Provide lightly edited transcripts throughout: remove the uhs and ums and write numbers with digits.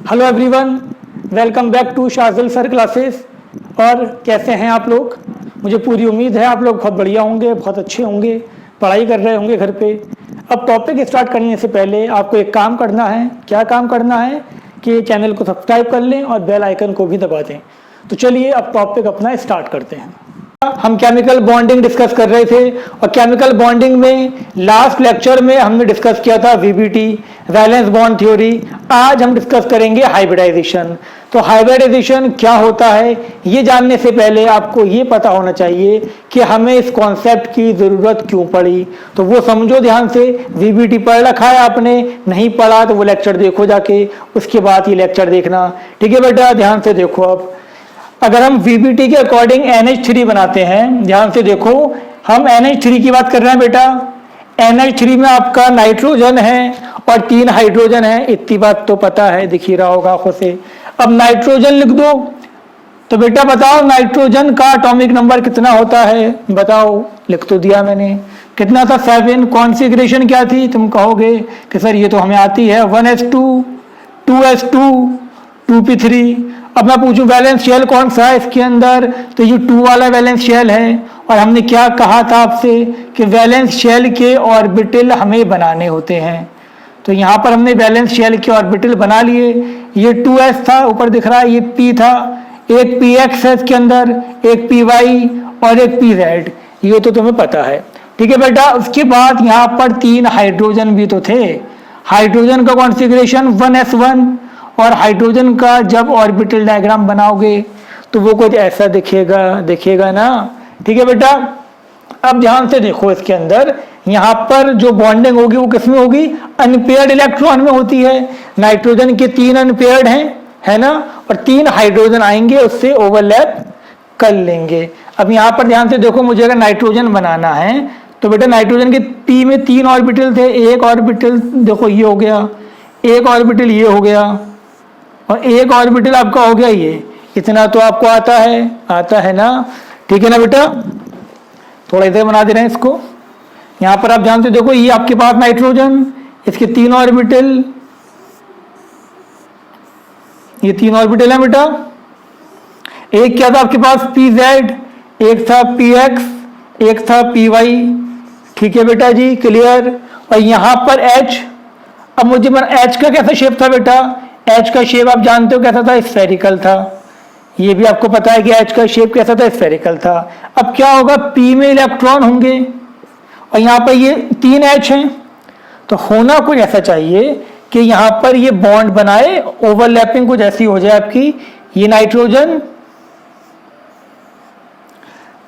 Hello everyone, welcome back to Shajil sir classes. और कैसे हैं आप लोग? मुझे पूरी उम्मीद है आप लोग बहुत बढ़िया होंगे, बहुत अच्छे होंगे, पढ़ाई कर रहे होंगे घर पे। अब टॉपिक स्टार्ट करने से पहले आपको एक काम करना है। क्या काम करना है कि चैनल को सब्सक्राइब कर लें और बेल आइकन को भी दबा दें। तो चलिए अब टॉपिक अपना स्टार्ट करते हैं। हम केमिकल बॉन्डिंग डिस्कस कर रहे थे और केमिकल बॉन्डिंग में लास्ट लेक्चर में हमने डिस्कस किया था वीबीटी, वैलेंस बॉन्ड थ्योरी। आज हम डिस्कस करेंगे हाइब्रिडाइजेशन। तो हाइब्रिडाइजेशन क्या होता है ये जानने से पहले आपको ये पता होना चाहिए कि हमें इस कॉन्सेप्ट की ज़रूरत क्यों पड़ी। तो वो समझो ध्यान से। वीबीटी पढ़ रखा है आपने, नहीं पढ़ा तो वो लेक्चर देखो जाके, उसके बाद ये लेक्चर देखना। ठीक है बेटा, ध्यान से देखो। अब अगर हम VBT के अकॉर्डिंग NH3 बनाते हैं, ध्यान से देखो, हम NH3 की बात कर रहे हैं बेटा। NH3 में आपका नाइट्रोजन है और 3 हाइड्रोजन है, इतनी बात तो पता है, दिख ही रहा होगा आंखों से। अब नाइट्रोजन लिख दो तो बेटा बताओ नाइट्रोजन का एटॉमिक नंबर कितना होता है, बताओ। लिख तो दिया मैंने, कितना था? 7। कॉन्फ़िगरेशन क्या थी? तुम कहोगे कि सर ये तो हमें आती है, 1s2 2s2 2p3। अब मैं पूछूं वैलेंस शेल कौन सा है इसके अंदर, तो ये 2 वाला वैलेंस शेल है। और हमने क्या कहा था आपसे कि वैलेंस शेल के ऑर्बिटल हमें बनाने होते हैं। तो यहाँ पर हमने वैलेंस शेल के ऑर्बिटल बना लिए। ये 2s था, ऊपर दिख रहा है, ये p था, एक px है इसके अंदर, एक py और एक pz। ये तो तुम्हें पता है, ठीक है बेटा। उसके बाद यहाँ पर 3 हाइड्रोजन भी तो थे। हाइड्रोजन का कॉन्फ़िगरेशन 1s1 और हाइड्रोजन का जब ऑर्बिटल डायग्राम बनाओगे तो वो कुछ ऐसा दिखेगा ना। ठीक है बेटा। अब ध्यान से देखो, इसके अंदर यहाँ पर जो बॉन्डिंग होगी वो किसमें होगी? अनपेयर्ड इलेक्ट्रॉन में होती है। नाइट्रोजन के 3 अनपेयर्ड हैं, है ना, और 3 हाइड्रोजन आएंगे, उससे ओवरलैप कर लेंगे। अब यहाँ पर ध्यान से देखो, मुझे अगर नाइट्रोजन बनाना है तो बेटा नाइट्रोजन के p में 3 ऑर्बिटल थे। एक ऑर्बिटल देखो ये हो गया, एक ऑर्बिटल ये हो गया और एक ऑर्बिटल आपका हो गया ये। इतना तो आपको आता है ना, ठीक है ना बेटा। थोड़ा इधर बना दे रहे हैं इसको। यहाँ पर आप ध्यान से देखो, ये आपके पास नाइट्रोजन, इसके 3 ऑर्बिटल, ये 3 ऑर्बिटल है बेटा। एक क्या था आपके पास? pz, एक था px, एक था py। ठीक है बेटा जी, क्लियर। और यहाँ पर h। अब मुझे h का कैसा शेप था बेटा? H का शेप आप जानते हो कैसा था? स्फेरिकल था। ये भी आपको पता है कि H का शेप कैसा था? स्फेरिकल था। अब क्या होगा? P में इलेक्ट्रॉन होंगे और यहाँ पर ये 3 H हैं, तो होना कुछ ऐसा चाहिए कि यहाँ पर ये बॉन्ड बनाए, ओवरलैपिंग कुछ ऐसी हो जाए आपकी। ये नाइट्रोजन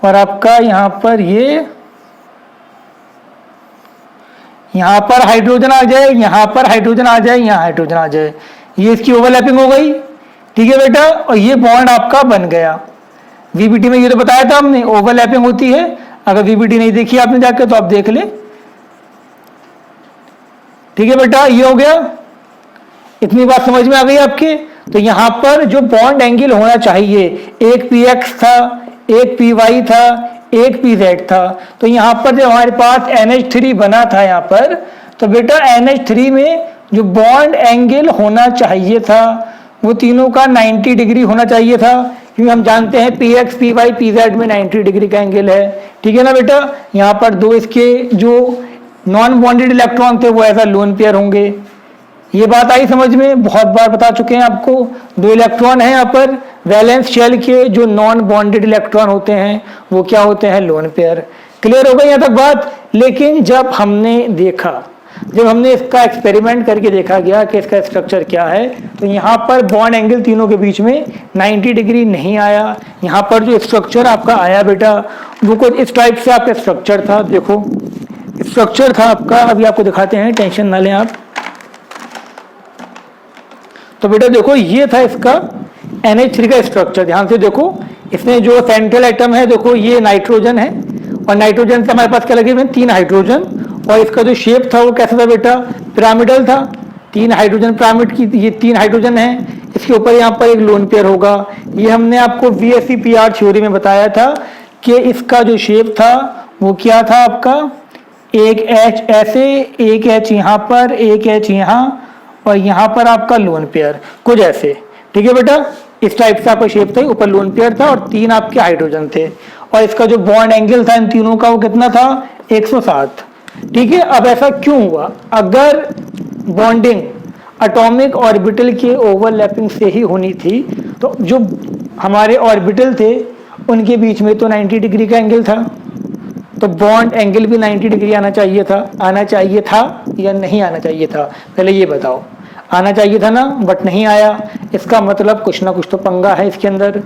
और आपका यहाँ पर यहाँ पर हाइड्रोजन आ जाए, यहाँ पर हाइड्रोजन आ जाए, यहाँ हाइड्रोजन आ जाए, ये इसकी ओवरलैपिंग हो गई। ठीक है बेटा, और ये बॉन्ड आपका बन गया। VBT में ये तो बताया था हमने, ओवरलैपिंग होती है। अगर VBT नहीं देखी आपने जाकर तो आप देख ले। ठीक है बेटा, ये हो गया। इतनी बात समझ में आ गई आपके? तो यहाँ पर जो बॉन्ड एंगल होना चाहिए, एक px था, एक py था, एक pz था। तो यहाँ पर जो हमारे पास NH3 बना था यहाँ पर, तो बेटा NH3 में जो बॉन्ड एंगल होना चाहिए था वो तीनों का 90 डिग्री होना चाहिए था, क्योंकि हम जानते हैं px, py, pz में 90 डिग्री का एंगल है। ठीक है ना बेटा। यहाँ पर 2 इसके जो नॉन बॉन्डेड इलेक्ट्रॉन थे वो एज अ लोन पेयर होंगे। ये बात आई समझ में? बहुत बार बता चुके हैं आपको। 2 इलेक्ट्रॉन है यहाँ पर। वैलेंस शेल के जो नॉन बॉन्डेड इलेक्ट्रॉन होते हैं वो क्या होते हैं? Lone pair. क्लियर हो गई यहाँ तक बात? लेकिन जब हमने इसका एक्सपेरिमेंट करके देखा गया कि इसका स्ट्रक्चर क्या है, तो यहाँ पर बॉन्ड एंगल तीनों के बीच में 90 डिग्री नहीं आया। यहाँ पर जो स्ट्रक्चर आपका आया बेटा वो कुछ इस टाइप से आपका स्ट्रक्चर था। देखो स्ट्रक्चर था आपका, अभी आपको दिखाते हैं, टेंशन ना लें आप। तो बेटा देखो ये था इसका NH3 का स्ट्रक्चर। ध्यान से देखो, इसमें जो सेंट्रल एटम है देखो ये नाइट्रोजन है और नाइट्रोजन से हमारे पास क्या लगे हुए हैं? 3 हाइड्रोजन। और इसका जो शेप था वो कैसा था बेटा? पिरामिडल था। 3 हाइड्रोजन पिरामिड की, ये 3 हाइड्रोजन है, इसके ऊपर यहाँ पर एक लोन पेयर होगा। ये हमने आपको VSEPR थ्योरी में बताया था कि इसका जो शेप था वो क्या था आपका? एक H ऐसे, एक H यहाँ पर, एक H यहाँ और यहाँ पर आपका लोन पेयर, कुछ ऐसे, ठीक है बेटा। इस टाइप से आपका शेप था, ऊपर लोन पेयर था और 3 आपके हाइड्रोजन थे, और इसका जो बॉन्ड एंगल था इन तीनों का वो कितना था, 107, ठीक है। अब ऐसा क्यों हुआ? अगर बॉन्डिंग एटॉमिक ऑर्बिटल के ओवरलैपिंग से ही होनी थी तो जो हमारे ऑर्बिटल थे उनके बीच में तो 90 डिग्री का एंगल था, तो बॉन्ड एंगल भी 90 डिग्री आना चाहिए था या नहीं आना चाहिए था? पहले ये बताओ। आना चाहिए था ना, बट नहीं आया। इसका मतलब कुछ ना कुछ तो पंगा है इसके अंदर,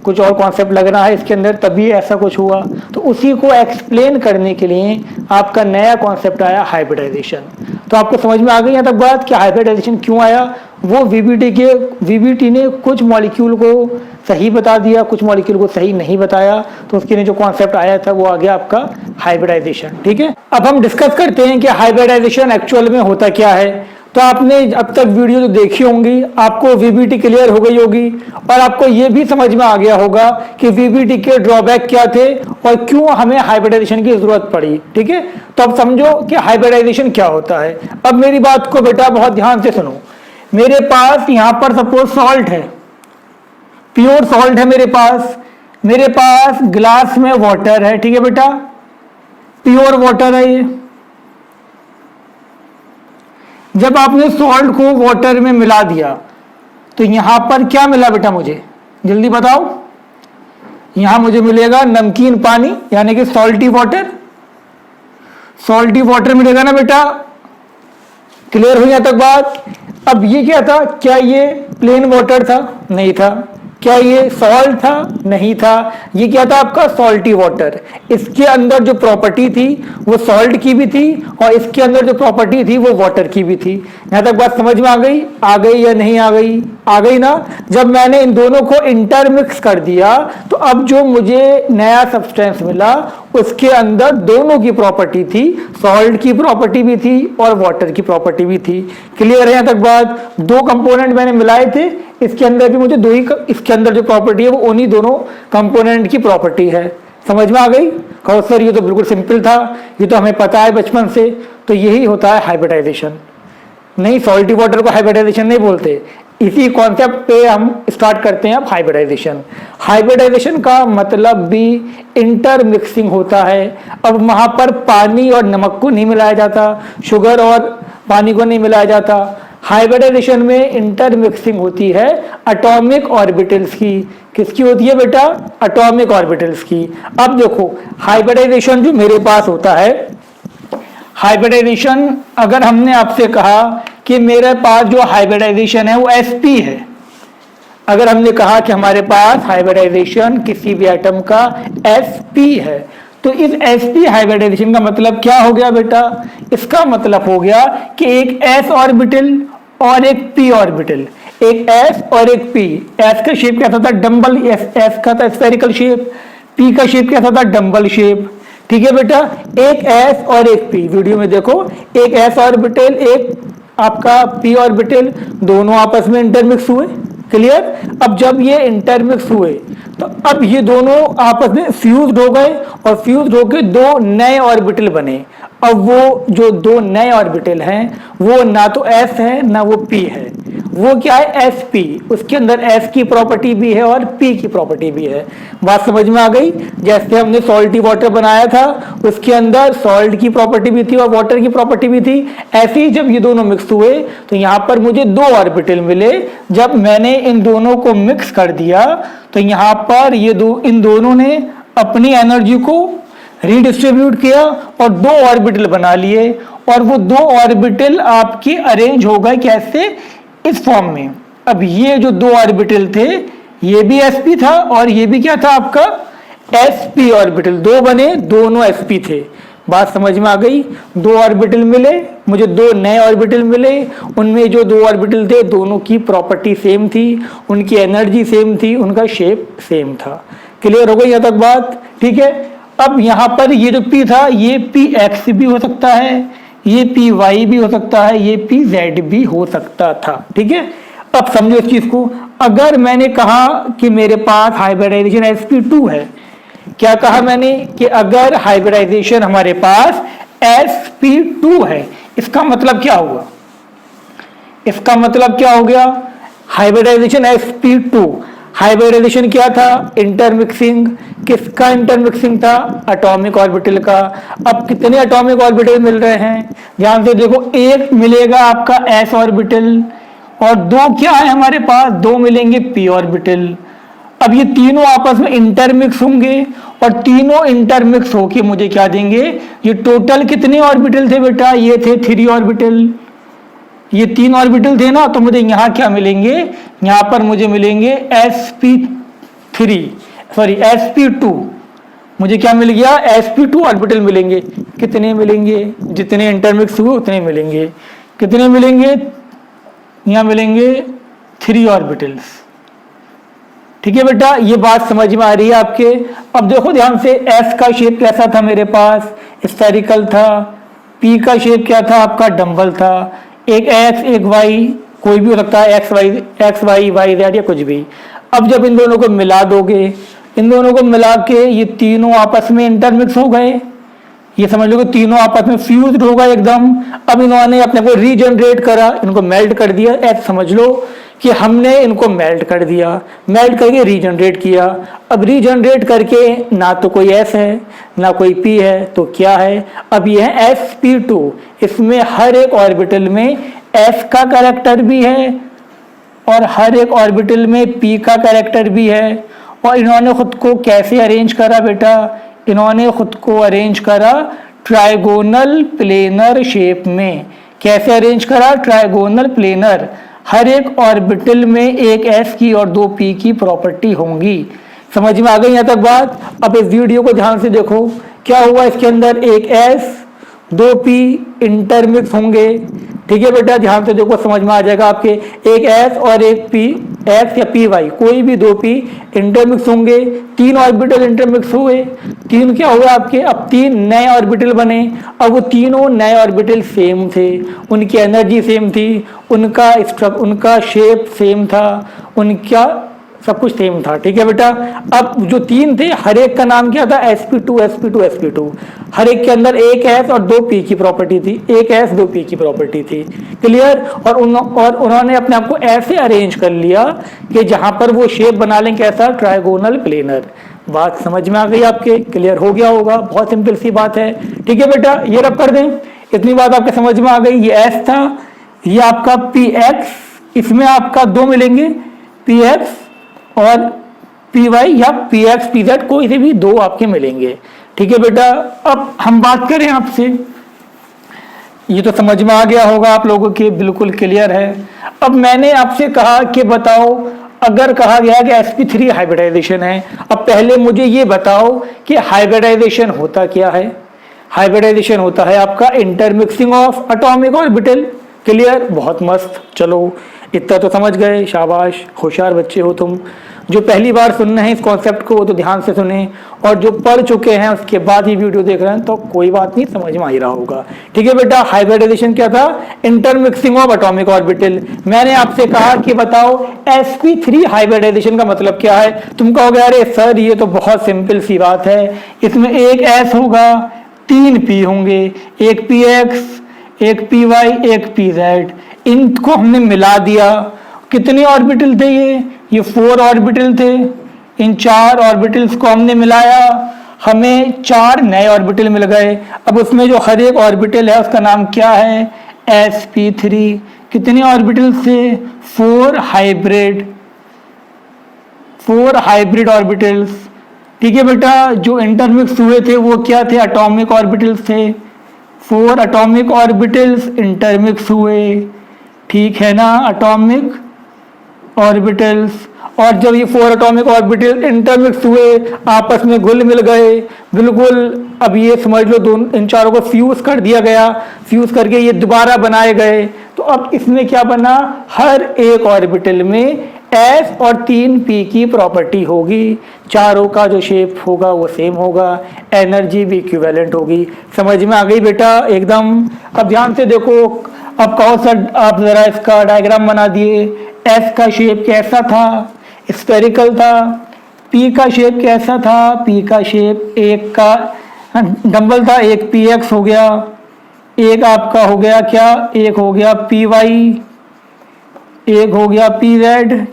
कुछ और कॉन्सेप्ट लग रहा है इसके अंदर, तभी ऐसा कुछ हुआ। तो उसी को एक्सप्लेन करने के लिए आपका नया कॉन्सेप्ट आया हाइब्रिडाइजेशन। तो आपको समझ में आ गई यहाँ तक बात कि हाइब्रिडाइजेशन क्यों आया? वो वीबीटी ने कुछ मॉलिक्यूल को सही बता दिया, कुछ मॉलिक्यूल को सही नहीं बताया, तो उसके लिए जो कॉन्सेप्ट आया था वो आ गया आपका हाइब्रिडाइजेशन, ठीक है। अब हम डिस्कस करते हैं कि हाइब्रिडाइजेशन एक्चुअल में होता क्या है। तो आपने अब तक वीडियो तो देखी होंगी, आपको वीबीटी क्लियर हो गई होगी, और आपको ये भी समझ में आ गया होगा कि वीबीटी के ड्रॉबैक क्या थे और क्यों हमें हाइब्रिडाइजेशन की जरूरत पड़ी, ठीक है। तो अब समझो कि हाइब्रिडाइजेशन क्या होता है। अब मेरी बात को बेटा बहुत ध्यान से सुनो। मेरे पास यहाँ पर सपोज सॉल्ट है, प्योर सॉल्ट है मेरे पास ग्लास में वाटर है, ठीक है बेटा, प्योर वाटर है ये। जब आपने सॉल्ट को वाटर में मिला दिया तो यहां पर क्या मिला बेटा, मुझे जल्दी बताओ। यहां मुझे मिलेगा नमकीन पानी, यानी कि सॉल्टी वाटर मिलेगा ना बेटा। क्लियर हुई यहां तक बात? अब ये क्या था? क्या ये प्लेन वाटर था? नहीं था। क्या ये सॉल्ट था? नहीं था। ये क्या था आपका? Salty water. इसके अंदर जो प्रॉपर्टी थी वो सॉल्ट की भी थी और इसके अंदर जो प्रॉपर्टी थी वो वाटर की भी थी। यहां तक बात समझ में आ गई? आ गई या नहीं आ गई? आ गई ना। जब मैंने इन दोनों को इंटरमिक्स कर दिया तो अब जो मुझे नया सब्सटेंस मिला उसके अंदर दोनों की प्रॉपर्टी थी, सॉल्ट की प्रॉपर्टी भी थी और वाटर की प्रॉपर्टी भी थी। क्लियर है यहां तक बात? 2 कंपोनेंट मैंने मिलाए थे, इसके अंदर भी मुझे इसके अंदर जो प्रॉपर्टी है वो उन्हीं दोनों कंपोनेंट की प्रॉपर्टी है। समझ में आ गई? कहो सर ये तो बिल्कुल सिंपल था, ये तो हमें पता है बचपन से। तो यही होता है हाइब्रिडाइजेशन। नहीं, सॉल्टी वाटर को हाइब्रिडाइजेशन नहीं बोलते। इसी कॉन्सेप्ट पे हम स्टार्ट करते हैं अब हाइब्रिडाइजेशन। हाइब्रिडाइजेशन का मतलब भी इंटरमिक्सिंग होता है। अब वहां पर पानी और नमक को नहीं मिलाया जाता, शुगर और पानी को नहीं मिलाया जाता। हाइब्रिडाइजेशन में इंटरमिक्सिंग होती है एटॉमिक ऑर्बिटल्स की। किसकी होती है बेटा? एटॉमिक ऑर्बिटल्स की। अब देखो हाइब्रिडाइजेशन जो मेरे पास होता है, हाइब्रिडाइजेशन अगर हमने आपसे कहा कि मेरे पास जो हाइब्रिडाइजेशन है वो sp है, अगर हमने कहा कि हमारे पास हाइब्रिडाइजेशन किसी भी एटम का sp है, तो इस sp हाइब्रिडाइजेशन का मतलब क्या हो गया बेटा? इसका मतलब हो गया कि एक s ऑर्बिटल और एक p ऑर्बिटल, एक s और एक p। s का शेप कैसा था? डंबल। s का था स्फेरिकल शेप, p का शेप कैसा था? Dumbbell shape. ठीक है बेटा, एक s और एक p। वीडियो में देखो, एक s ऑर्बिटल एक आपका p ऑर्बिटल, दोनों आपस में इंटरमिक्स हुए। क्लियर? अब जब ये इंटरमिक्स हुए तो अब ये दोनों आपस में फ्यूज्ड हो गए और फ्यूज्ड होकर 2 नए ऑर्बिटल बने। अब वो जो 2 नए ऑर्बिटल हैं वो ना तो s है ना वो p है, वो क्या है? sp। उसके अंदर s की प्रॉपर्टी भी है और p की प्रॉपर्टी भी है। बात समझ में आ गई? जैसे हमने सॉल्टी वाटर बनाया था, उसके अंदर सॉल्ट की प्रॉपर्टी भी थी और वाटर की प्रॉपर्टी भी थी। ऐसे ही जब ये दोनों मिक्स हुए तो यहाँ पर मुझे 2 ऑर्बिटल मिले। जब मैंने इन दोनों को मिक्स कर दिया तो यहाँ पर इन दोनों ने अपनी एनर्जी को रीडिस्ट्रीब्यूट किया और 2 ऑर्बिटल बना लिए, और वो 2 ऑर्बिटल आपके अरेंज हो गए कैसे? इस फॉर्म में। अब ये जो 2 ऑर्बिटल थे ये भी sp था और ये भी क्या था आपका? sp orbital. 2 बने, दोनों sp थे। बात समझ में आ गई? 2 ऑर्बिटल मिले, मुझे 2 नए ऑर्बिटल मिले। उनमें जो 2 ऑर्बिटल थे दोनों की प्रॉपर्टी सेम थी, उनकी एनर्जी सेम थी, उनका शेप सेम था। क्लियर हो गई यहाँ तक बात? ठीक है। अब यहाँ पर ये जो p था ये px भी हो सकता है, ये py भी हो सकता है, ये pz भी हो सकता था। ठीक है। अब समझो इस चीज को। अगर मैंने कहा कि मेरे पास हाइब्रिडाइजेशन sp2 है, क्या कहा मैंने? कि अगर हाइब्रिडाइजेशन हमारे पास sp2 है, इसका मतलब क्या हुआ? इसका मतलब क्या हो गया, हाइब्रिडाइजेशन sp2। हाइब्रिडाइजेशन क्या था, इंटरमिक्सिंग। किसका इंटरमिक्सिंग था, एटॉमिक ऑर्बिटल का। अब कितने एटॉमिक ऑर्बिटल मिल रहे हैं, ध्यान से देखो, एक मिलेगा आपका s ऑर्बिटल और दो क्या है हमारे पास, दो मिलेंगे p ऑर्बिटल। अब ये तीनों आपस में इंटरमिक्स होंगे और तीनों इंटरमिक्स होके मुझे क्या देंगे, ये टोटल कितने ऑर्बिटल थे बेटा, ये थे 3 ऑर्बिटल। ये 3 ऑर्बिटल थे ना, तो मुझे यहाँ क्या मिलेंगे, यहाँ पर मुझे मिलेंगे sp3 सॉरी sp2। मुझे क्या मिल गया, sp2 ऑर्बिटल मिलेंगे। कितने मिलेंगे, जितने इंटरमिक्स हुए उतने मिलेंगे। कितने मिलेंगे, यहाँ मिलेंगे 3 ऑर्बिटल्स। ठीक है बेटा, ये बात समझ में आ रही है आपके। अब देखो ध्यान से, s का शेप कैसा था मेरे पास, स्फेरिकल था। p का शेप क्या था आपका, डम्बल था। एक x एक y, कोई भी हो सकता है, x y y z या कुछ भी। अब जब इन दोनों को मिला दोगे, इन दोनों को मिला के ये तीनों आपस में इंटरमिक्स हो गए, ये समझ लो कि तीनों आपस में फ्यूज्ड हो गए एकदम। अब इन्होंने अपने को रीजनरेट करा, इनको मेल्ट कर दिया। ऐसे समझ लो कि हमने इनको मेल्ट कर दिया, मेल्ट करके रीजनरेट किया। अब रीजनरेट करके ना तो कोई S है ना कोई P है, तो क्या है, अब ये है sp2। इसमें हर एक ऑर्बिटल में S का कैरेक्टर भी है और हर एक ऑर्बिटल में P का कैरेक्टर भी है। और इन्होंने खुद को कैसे अरेंज करा बेटा, इन्होंने खुद को अरेंज करा ट्राइगोनल प्लेनर शेप में। कैसे अरेंज करा, ट्राइगोनल प्लेनर। हर एक ऑर्बिटल में एक s की और दो p की प्रॉपर्टी होंगी। समझ में आ गई यहाँ तक बात। अब इस वीडियो को ध्यान से देखो, क्या हुआ, इसके अंदर एक s दो p इंटरमिक्स होंगे। ठीक है बेटा, ध्यान से देखो, समझ में आ जाएगा आपके। एक s और एक p, x या py, कोई भी दो p इंटरमिक्स होंगे। 3 ऑर्बिटल इंटरमिक्स हुए, 3 क्या हुआ आपके, अब 3 नए ऑर्बिटल बने। अब वो तीनों नए ऑर्बिटल सेम थे, उनकी एनर्जी सेम थी, उनका शेप सेम था, उनका सब कुछ सेम था। ठीक है बेटा, अब जो 3 थे, हर एक का नाम क्या था, sp2 sp2 sp2। हर एक के अंदर एक s और दो p की प्रॉपर्टी थी, एक s दो p की प्रॉपर्टी थी। क्लियर। और उन्होंने अपने आप को ऐसे अरेंज कर लिया कि जहां पर वो शेप बना लें कैसा, ट्राइगोनल प्लेनर। बात समझ में आ गई आपके, क्लियर हो गया होगा, बहुत सिंपल सी बात है। ठीक है बेटा, ये रब कर दें, इतनी बात आपके समझ में आ गई। ये s था, ये आपका px, इसमें आपका दो मिलेंगे, px और py या px pz, कोई से भी दो आपके मिलेंगे। ठीक है बेटा, अब हम बात करें आपसे, ये तो समझ में आ गया होगा आप लोगों के, बिल्कुल क्लियर है। अब मैंने आपसे कहा कि बताओ, अगर कहा गया कि sp3 हाइब्रिडाइजेशन है, अब पहले मुझे ये बताओ कि हाइब्रिडाइजेशन होता क्या है। हाइब्रिडाइजेशन होता है आपका intermixing of atomic orbital. Clear, बहुत मस्त। चलो इतना तो समझ गए, शाबाश, होशियार बच्चे हो तुम। जो पहली बार सुन रहे हैं इस कॉन्सेप्ट को वो तो ध्यान से सुने, और जो पढ़ चुके हैं उसके बाद ही वीडियो देख रहे हैं तो कोई बात नहीं, समझ में आ ही रहा होगा। ठीक है बेटा, हाइब्रिडाइजेशन क्या था, इंटरमिक्सिंग ऑफ एटॉमिक ऑर्बिटल। मैंने आपसे कहा कि बताओ sp3 हाइब्रिडाइजेशन का मतलब क्या है। तुम कहोगे अरे सर ये तो बहुत सिंपल सी बात है, इसमें एक s होगा, 3 p होंगे, एक px, एक py, एक pz, इनको हमने मिला दिया। कितने ऑर्बिटल थे ये 4 ऑर्बिटल थे। इन 4 ऑर्बिटल्स को हमने मिलाया, हमें 4 नए ऑर्बिटल मिल गए। अब उसमें जो हर एक ऑर्बिटल है उसका नाम क्या है, sp3। कितने ऑर्बिटल थे, 4 हाइब्रिड ऑर्बिटल्स। ठीक है बेटा, जो इंटरमिक्स हुए थे वो क्या थे, एटॉमिक ऑर्बिटल्स थे। 4 एटॉमिक ऑर्बिटल्स इंटरमिक्स हुए, ठीक है ना, एटॉमिक ऑर्बिटल्स। और जब ये 4 एटॉमिक ऑर्बिटल इंटरमिक्स हुए, आपस में घुल मिल गए, बिल्कुल। अब ये समझ लो दोनों, इन चारों को फ्यूज कर दिया गया, फ्यूज करके ये दोबारा बनाए गए। तो अब इसमें क्या बना, हर एक ऑर्बिटल में s और 3 p की प्रॉपर्टी होगी। चारों का जो शेप होगा वो सेम होगा, एनर्जी भी इक्विवेलेंट होगी। समझ में आ गई बेटा एकदम। अब ध्यान से देखो, अब कहो सर आप जरा इसका डायग्राम बना दिए। s का शेप कैसा था, स्फेरिकल था। p का शेप कैसा था, p का शेप एक का डंबल था, एक px हो गया, एक आपका हो गया क्या, एक हो गया py, एक हो गया पी जेड,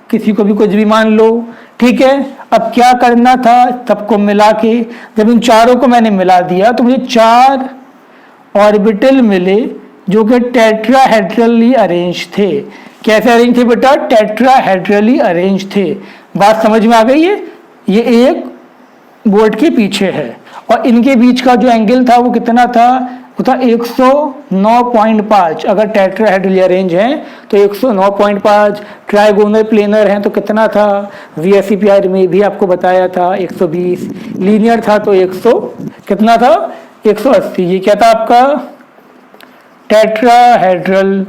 किसी को भी कुछ भी मान लो, ठीक है। अब क्या करना था, सबको मिला के जब इन चारों को मैंने मिला दिया तो मुझे 4 ऑर्बिटल मिले जो कि टेट्राहेड्रली अरेंज थे। कैसे अरेंज थे बेटा, टेट्राहेड्रली अरेंज थे। बात समझ में आ गई है। ये एक बोर्ड के पीछे है और इनके बीच का जो एंगल था वो कितना था, वो था 109.5। अगर टेट्राहेड्रली अरेंज है तो 109.5, ट्राइगोनल प्लेनर हैं तो कितना था, वीएससीपीआर में भी आपको बताया था 120, लीनियर था तो 100 कितना था 180। ये क्या था आपका टेट्राहेड्रल।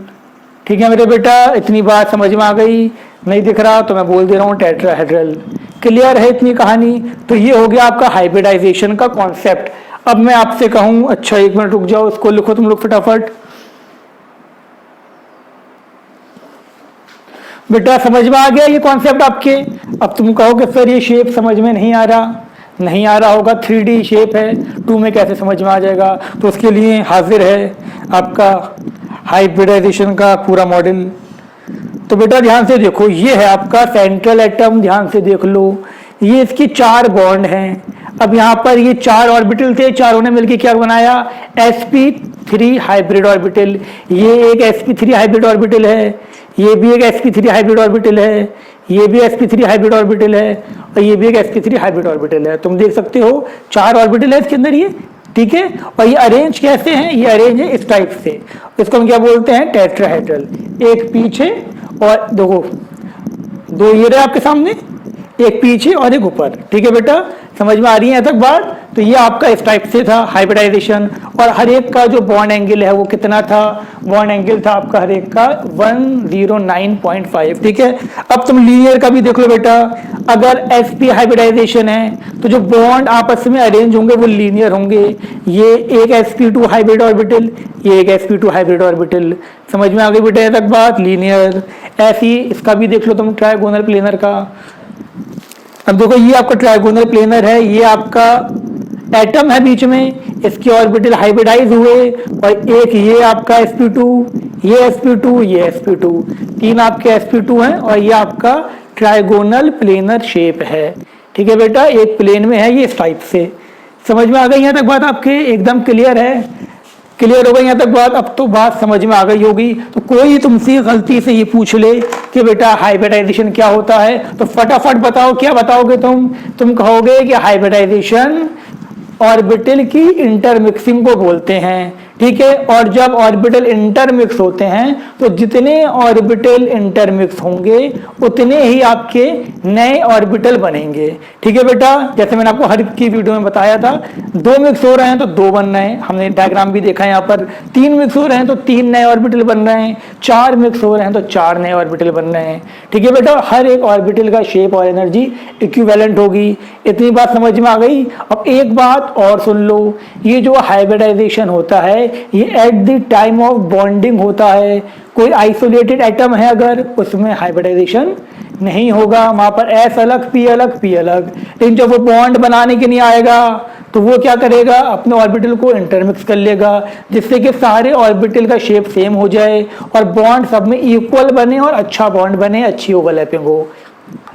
ठीक है मेरे बेटा, इतनी बात समझ में आ गई। नहीं दिख रहा तो मैं बोल दे रहा हूँ टेट्राहेड्रल। क्लियर है इतनी कहानी। तो ये हो गया आपका हाइब्रिडाइजेशन का कॉन्सेप्ट। अब मैं आपसे कहूं, अच्छा 1 मिनट रुक जाओ, इसको लिखो तुम लोग फटाफट। बेटा समझ में आ गया ये कॉन्सेप्ट आपके। अब तुम कहोगे सर ये शेप समझ में नहीं आ रहा। नहीं आ रहा होगा, 3D शेप है, 2 में कैसे समझ में आ जाएगा। तो उसके लिए हाजिर है आपका हाइब्रिडाइजेशन का पूरा मॉडल। तो बेटा ध्यान से देखो, ये है आपका सेंट्रल एटम, ध्यान से देख लो। ये इसकी 4 बॉन्ड हैं। अब यहाँ पर ये 4 ऑर्बिटल थे, चारों ने मिलकर क्या बनाया, sp3 हाइब्रिड ऑर्बिटल। ये एक sp3 हाइब्रिड ऑर्बिटल है, ये भी एक sp3 हाइब्रिड ऑर्बिटल है, ये भी sp3 हाइब्रिड ऑर्बिटल है और ये भी एक sp3 हाइब्रिड ऑर्बिटल है। तुम देख सकते हो 4 ऑर्बिटल है इसके अंदर ये, ठीक है। और ये अरेंज कैसे हैं, ये अरेंज है इस टाइप से। इसको हम क्या बोलते हैं, टेट्राहेड्रल। एक पीछे और दो ये रहे आपके सामने, एक पीछे और एक ऊपर। ठीक है बेटा, समझ में आ रही है तक बात। तो ये आपका इस टाइप से था हाइब्रिडाइजेशन। और हर एक का जो बॉन्ड एंगल है वो कितना था, बॉन्ड एंगल था आपका हर एक का 109.5। ठीक है। अब तुम लीनियर का भी देख लो बेटा। अगर sp हाइब्रिडाइजेशन है तो जो बॉन्ड आपस में अरेंज होंगे वो लीनियर होंगे। ये एक sp2 हाइब्रिड ऑर्बिटल, ये एक sp2 हाइब्रिड ऑर्बिटल। समझ में आ गई बेटा तक बात, लीनियर। ऐसी इसका भी देख लो तुम, ट्राइगोनल प्लेनर का। अब देखो ये आपका ट्राइगोनल प्लेनर है, ये आपका एटम है बीच में, इसके ऑर्बिटल हाइब्रिडाइज हुए और एक ये आपका sp2, ये sp2, ये sp2, 3 आपके sp2 हैं और ये आपका ट्राइगोनल प्लेनर शेप है। ठीक है बेटा, एक प्लेन में है ये इस टाइप से। समझ में आ गई यहाँ तक बात आपके, एकदम क्लियर है। क्लियर हो गई यहाँ तक बात। अब तो बात समझ में आ गई होगी। तो कोई तुमसे गलती से ये पूछ ले कि बेटा हाइब्रिडाइजेशन क्या होता है, तो फटाफट बताओ, क्या बताओगे तुम कहोगे कि हाइब्रिडाइजेशन ऑर्बिटल की इंटरमिक्सिंग को बोलते हैं। ठीक है। और जब ऑर्बिटल इंटरमिक्स होते हैं तो जितने ऑर्बिटल इंटरमिक्स होंगे उतने ही आपके नए ऑर्बिटल बनेंगे। ठीक है बेटा, जैसे मैंने आपको हर की वीडियो में बताया था, 2 मिक्स हो रहे हैं तो 2 बन रहे हैं, हमने डायग्राम भी देखा है यहाँ पर। 3 मिक्स हो रहे हैं तो 3 नए ऑर्बिटल बन रहे हैं, 4 मिक्स हो रहे हैं तो 4 नए ऑर्बिटल बन रहे हैं। ठीक है बेटा, हर एक ऑर्बिटल का शेप और एनर्जी इक्विवेलेंट होगी। इतनी बात समझ में आ गई। अब एक बात और सुन लो, ये जो हाइब्रिडाइजेशन होता है ये eight the time of bonding होता है। कोई आइसोलेटेड एटम है अगर, उसमें हाइब्रिडाइजेशन नहीं होगा, वहां पर S अलग P अलग P अलग। लेकिन जब वो बॉन्ड बनाने के लिए आएगा तो वो क्या करेगा, अपने ऑर्बिटल को इंटरमिक्स कर लेगा, जिससे कि सारे ऑर्बिटल का शेप सेम हो जाए और बॉन्ड सब में इक्वल बने और अच्छा बॉन्ड बने, अच्छी ओवरलैपिंग हो।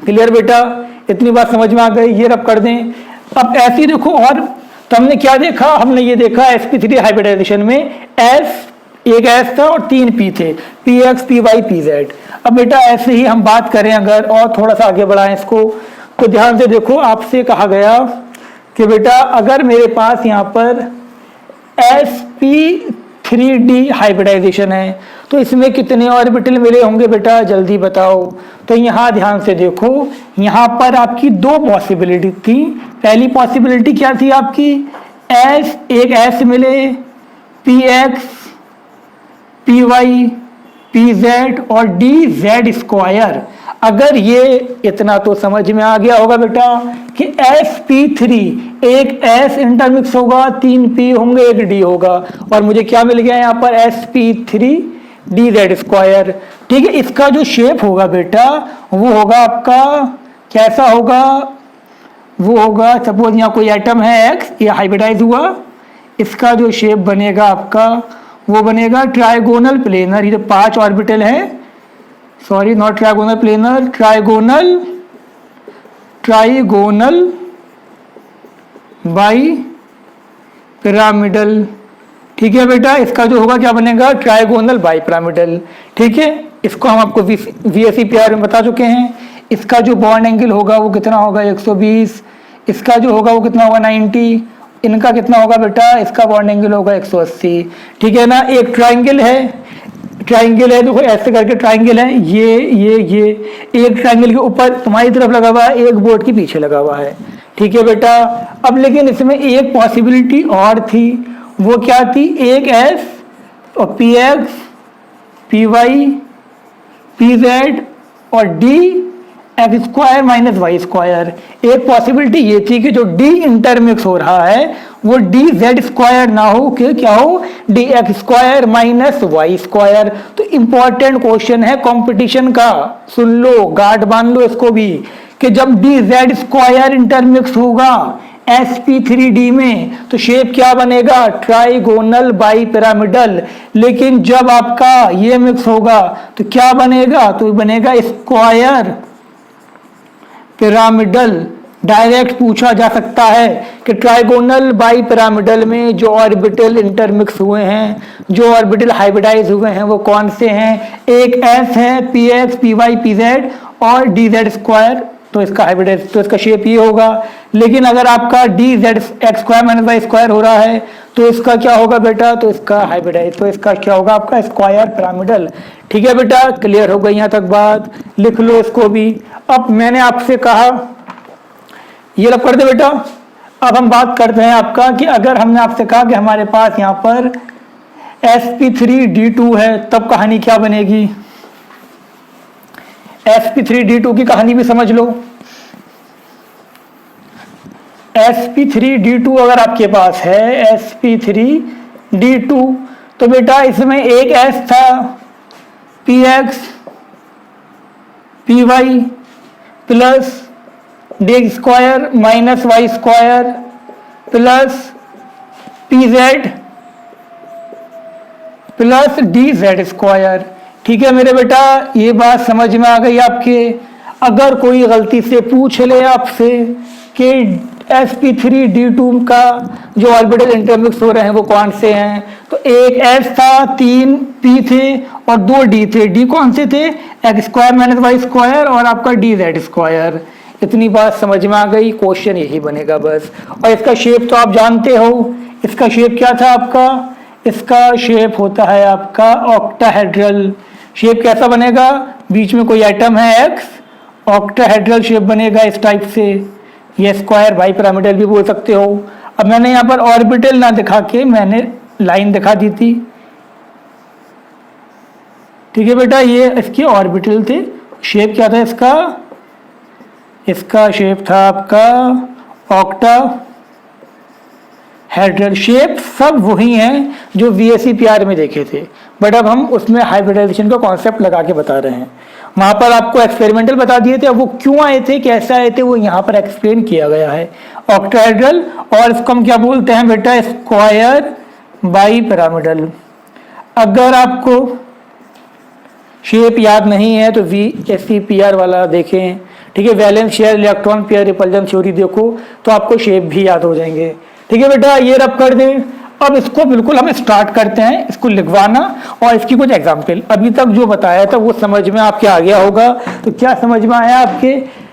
क्लियर बेटा, इतनी बात समझ में आ गई। ये रब कर दें। अब ऐसे ही देखो, और तो हमने क्या देखा, हमने ये देखा sp3 हाइब्रिडाइजेशन में एक S था और 3 P थे, px py pz। अब बेटा ऐसे ही हम बात करें अगर और थोड़ा सा आगे बढ़ाएं इसको, तो ध्यान से देखो, आपसे कहा गया कि बेटा अगर मेरे पास यहाँ पर sp3d हाइब्रिडाइजेशन है तो इसमें कितने ऑर्बिटल मिले होंगे बेटा, जल्दी बताओ। तो यहाँ ध्यान से देखो, यहाँ पर आपकी 2 पॉसिबिलिटी थी। पहली पॉसिबिलिटी क्या थी आपकी, एक S मिले, px py pz और dz स्क्वायर। अगर ये इतना तो समझ में आ गया होगा बेटा कि sp3 एक S इंटरमिक्स होगा, 3 P होंगे, एक D होगा, और मुझे क्या मिल गया यहाँ पर sp3 dz स्क्वायर। ठीक है। इसका जो शेप होगा बेटा वो होगा आपका कैसा होगा, वो होगा, सपोज यहाँ कोई एटम है X, ये हाइब्रिडाइज हुआ, इसका जो शेप बनेगा आपका वो बनेगा ट्राइगोनल प्लेनर। ये जो 5 ऑर्बिटल है sorry not trigonal planar, trigonal bi pyramidal. ठीक है बेटा, इसका जो होगा क्या बनेगा, ट्राइगोनल बाई पिरामिडल। ठीक है, इसको हम आपको VSEPR में बता चुके हैं। इसका जो बॉन्ड एंगल होगा वो कितना होगा 120, इसका जो होगा वो कितना होगा 90, इनका कितना होगा बेटा, इसका बॉन्ड एंगल होगा 180। ठीक है ना, एक ट्राइंगल है, देखो ऐसे करके ट्राइंगल है, ये एक ट्राइंगल के ऊपर तुम्हारी तरफ लगा हुआ है, एक बोर्ड के पीछे लगा हुआ है। ठीक है बेटा, अब लेकिन इसमें एक पॉसिबिलिटी और थी, वो क्या थी, एक एस और PX PY PZ और DX² माइनस Y²। एक पॉसिबिलिटी ये थी कि जो D इंटरमिक्स हो रहा है वो DZ² ना हो, कि क्या हो, DX² माइनस Y²। तो इंपॉर्टेंट क्वेश्चन है कंपटीशन का, सुन लो, गार्ड बांध लो इसको भी, कि जब DZ² इंटरमिक्स होगा sp3d में तो शेप क्या बनेगा, ट्राइगोनल बाई पिरामिडल। लेकिन जब आपका ये मिक्स होगा तो क्या बनेगा, तो बनेगा स्क्वायर पिरामिडल। डायरेक्ट पूछा जा सकता है कि ट्राइगोनल बाई पिरामिडल में जो ऑर्बिटल इंटरमिक्स हुए हैं, जो ऑर्बिटल हाइब्रिडाइज हुए हैं, वो कौन से हैं, एक s है, PX PY PZ और DZ², तो इसका हाइब्रिडाइज, तो इसका शेप ये होगा। लेकिन अगर आपका DZ² माइनस Y² हो रहा है तो इसका क्या होगा बेटा, तो इसका हाइब्रिडाइज, तो इसका क्या होगा आपका स्क्वायर पिरामिडल। ठीक है बेटा, क्लियर हो गई यहाँ तक बात, लिख लो इसको भी। अब मैंने आपसे कहा, ये रब कर दे बेटा। अब हम बात करते हैं आपका कि अगर हमने आपसे कहा कि हमारे पास यहाँ पर sp3d2 है, तब कहानी क्या बनेगी। sp3d2 की कहानी भी समझ लो। sp3d2 अगर आपके पास है sp3d2, तो बेटा इसमें एक s था, PX PY plus DX² minus Y² plus PZ plus DZ²। ठीक है मेरे बेटा, ये बात समझ में आ गई आपके। अगर कोई गलती से पूछ ले आपसे कि sp3d2 का जो ऑर्बिटल इंटरमिक्स हो रहे हैं वो कौन से हैं, तो एक s था, 3 p थे और 2 d थे। d कौन से थे, x² माइनस Y² और आपका DZ²। इतनी बात समझ में आ गई, क्वेश्चन यही बनेगा बस। और इसका शेप तो आप जानते हो, इसका शेप क्या था आपका, इसका शेप होता है आपका ऑक्टाहेड्रल। शेप कैसा बनेगा, बीच में कोई एटम है x, ऑक्टाहेड्रल शेप बनेगा इस टाइप से। ये स्क्वायर बाई पिरामिडल भी बोल सकते हो। अब मैंने यहाँ पर ऑर्बिटल ना दिखा के मैंने लाइन दिखा दी थी। ठीक है बेटा, ये इसके ऑर्बिटल थे। शेप क्या था इसका, इसका शेप था आपका ऑक्टाहेड्रल। शेप सब वही हैं जो VSEPR में देखे थे, बट अब हम उसमें हाइब्रिडाइजेशन का कॉन्सेप्ट लगा के बता रहे हैं। वहां पर आपको एक्सपेरिमेंटल बता दिए थे, अब वो क्यों आए थे, कैसे आए थे, वो यहाँ पर एक्सप्लेन किया गया है। ऑक्टाहेड्रल, और इसको हम क्या बोलते हैं बेटा, स्क्वायर बाई पिरामिडल। अगर आपको शेप याद नहीं है तो VSEPR वाला देखें। ठीक है, valence share, electron pair, repulsion theory देखो तो आपको शेप भी याद हो जाएंगे। ठीक है बेटा, ये रब कर दें। अब इसको बिल्कुल हम स्टार्ट करते हैं, इसको लिखवाना और इसकी कुछ एग्जाम्पल। अभी तक जो बताया था वो समझ में आपके आ गया होगा। तो क्या समझ में आया आपके,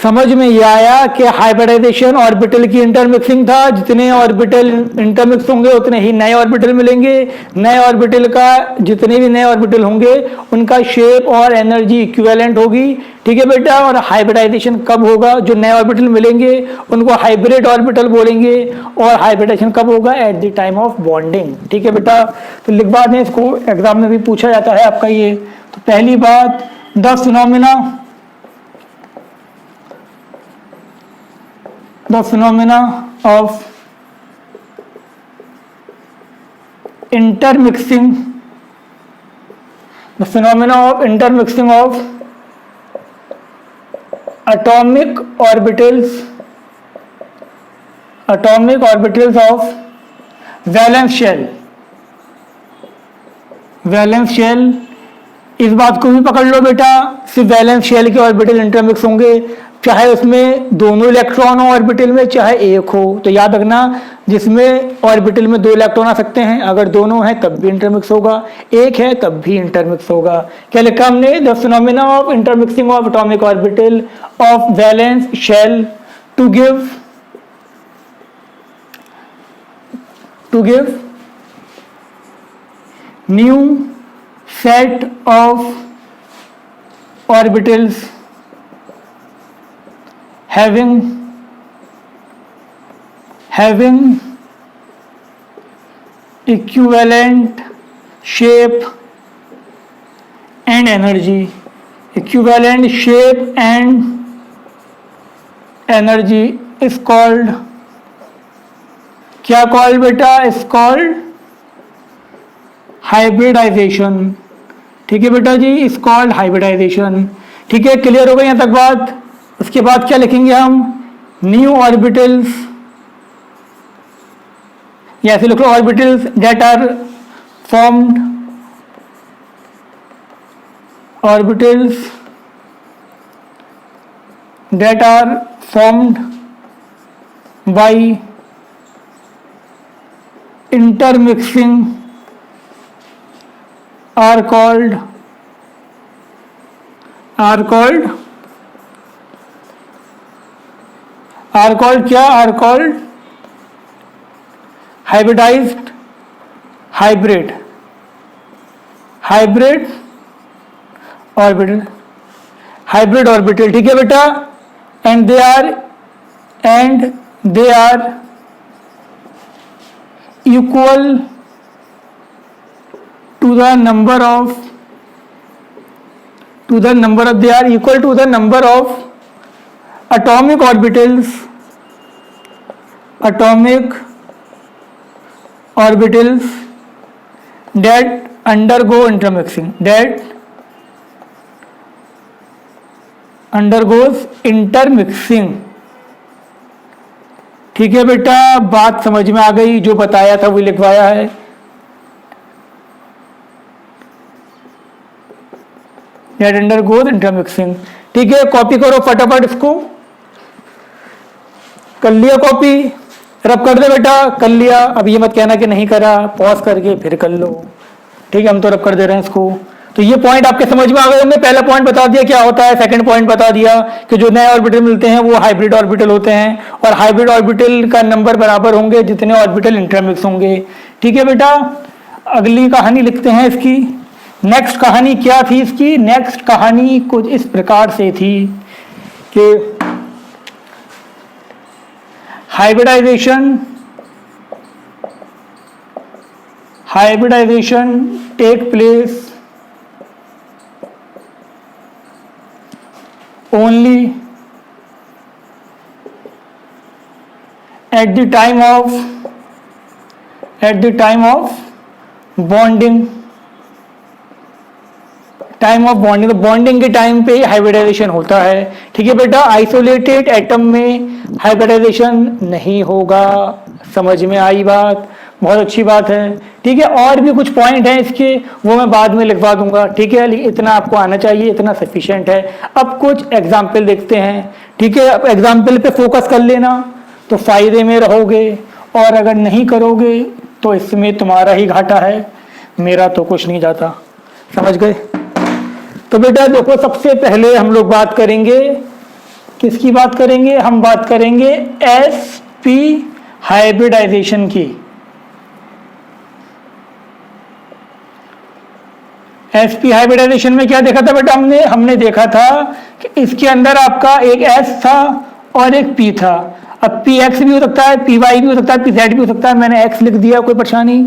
समझ में ये आया कि हाइब्रिडाइजेशन ऑर्बिटल की इंटरमिक्सिंग था। जितने ऑर्बिटल इंटरमिक्स होंगे उतने ही नए ऑर्बिटल मिलेंगे। नए ऑर्बिटल का, जितने भी नए ऑर्बिटल होंगे उनका शेप और एनर्जी इक्विवेलेंट होगी। ठीक है बेटा, और हाइब्रिडाइजेशन कब होगा, जो नए ऑर्बिटल मिलेंगे उनको हाइब्रिड ऑर्बिटल बोलेंगे। और हाइब्रिडाइजेशन कब होगा, eight the time of bonding. ठीक है बेटा, तो लिखवा दें इसको, एग्जाम में भी पूछा जाता है आपका ये। तो पहली बात, the phenomena of intermixing, the phenomena of intermixing of atomic orbitals of valence shell इस बात को भी पकड़ लो बेटा, सिर्फ वैलेंस शेल के ऑर्बिटल इंटरमिक्स होंगे, चाहे उसमें दोनों इलेक्ट्रॉन हो ऑर्बिटल में, चाहे एक हो। तो याद रखना, जिसमें ऑर्बिटल में 2 इलेक्ट्रॉन आ सकते हैं, अगर दोनों हैं तब भी इंटरमिक्स होगा, एक है तब भी इंटरमिक्स होगा। क्या लिखा हमने? The phenomena of intermixing of atomic orbital of valence shell to give new set of orbitals having equivalent shape and energy. Equivalent shape and energy is called, क्या कॉल्ड बेटा? is called hybridization. ठीक है बेटा जी, is called hybridisation. ठीक है, clear हो गई यहां तक बात? उसके बाद क्या लिखेंगे हम? न्यू ऑर्बिटल्स, या ऐसे लिख लो, orbitals that are formed, orbitals that are formed by intermixing are called क्या? are called hybridized, hybrid orbital। ठीक है बेटा, and they are equal to the number of they are equal to the number of atomic orbitals that undergo intermixing, that undergoes intermixing। ठीक है बेटा, बात समझ में आ गई? जो बताया था वो लिखवाया है। That undergoes intermixing। ठीक है, कॉपी करो फटाफट इसको। कर लिया कॉपी? रब कर दे बेटा। कर लिया? अब ये मत कहना कि नहीं करा, पॉज करके फिर कर लो। ठीक है, हम तो रब कर दे रहे हैं इसको। तो ये पॉइंट आपके समझ में आ गए होंगे। पहला पॉइंट बता दिया क्या होता है, सेकंड पॉइंट बता दिया कि जो नए ऑर्बिटल मिलते हैं वो हाइब्रिड ऑर्बिटल होते हैं, और हाइब्रिड ऑर्बिटल का नंबर बराबर होंगे जितने ऑर्बिटल इंटरमिक्स होंगे। ठीक है बेटा, अगली कहानी लिखते हैं इसकी। नेक्स्ट कहानी क्या थी इसकी? नेक्स्ट कहानी कुछ इस प्रकार से थी कि hybridization take place only at the time of bonding. Time of bonding, तो बॉन्डिंग के टाइम पे हाइब्रिडाइजेशन होता है। ठीक है बेटा, आइसोलेटेड एटम में हाइब्रिडाइजेशन नहीं होगा। समझ में आई बात? बहुत अच्छी बात है। ठीक है, और भी कुछ पॉइंट हैं इसके, वो मैं बाद में लिखवा दूंगा। ठीक है, इतना आपको आना चाहिए, इतना सफिशिएंट है। अब कुछ एग्जाम्पल देखते हैं। ठीक है, अब एग्जाम्पल पे फोकस कर लेना तो फायदे में रहोगे, और अगर नहीं करोगे तो इसमें तुम्हारा ही घाटा है, मेरा तो कुछ नहीं जाता। समझ गए? तो बेटा देखो, सबसे पहले हम लोग बात करेंगे, किसकी बात करेंगे? हम बात करेंगे sp हाइब्रिडाइजेशन की। sp हाइब्रिडाइजेशन में क्या देखा था बेटा हमने देखा था कि इसके अंदर आपका एक s था और एक p था। अब px भी हो सकता है, py भी हो सकता है, pz भी हो सकता है। मैंने x लिख दिया, कोई परेशानी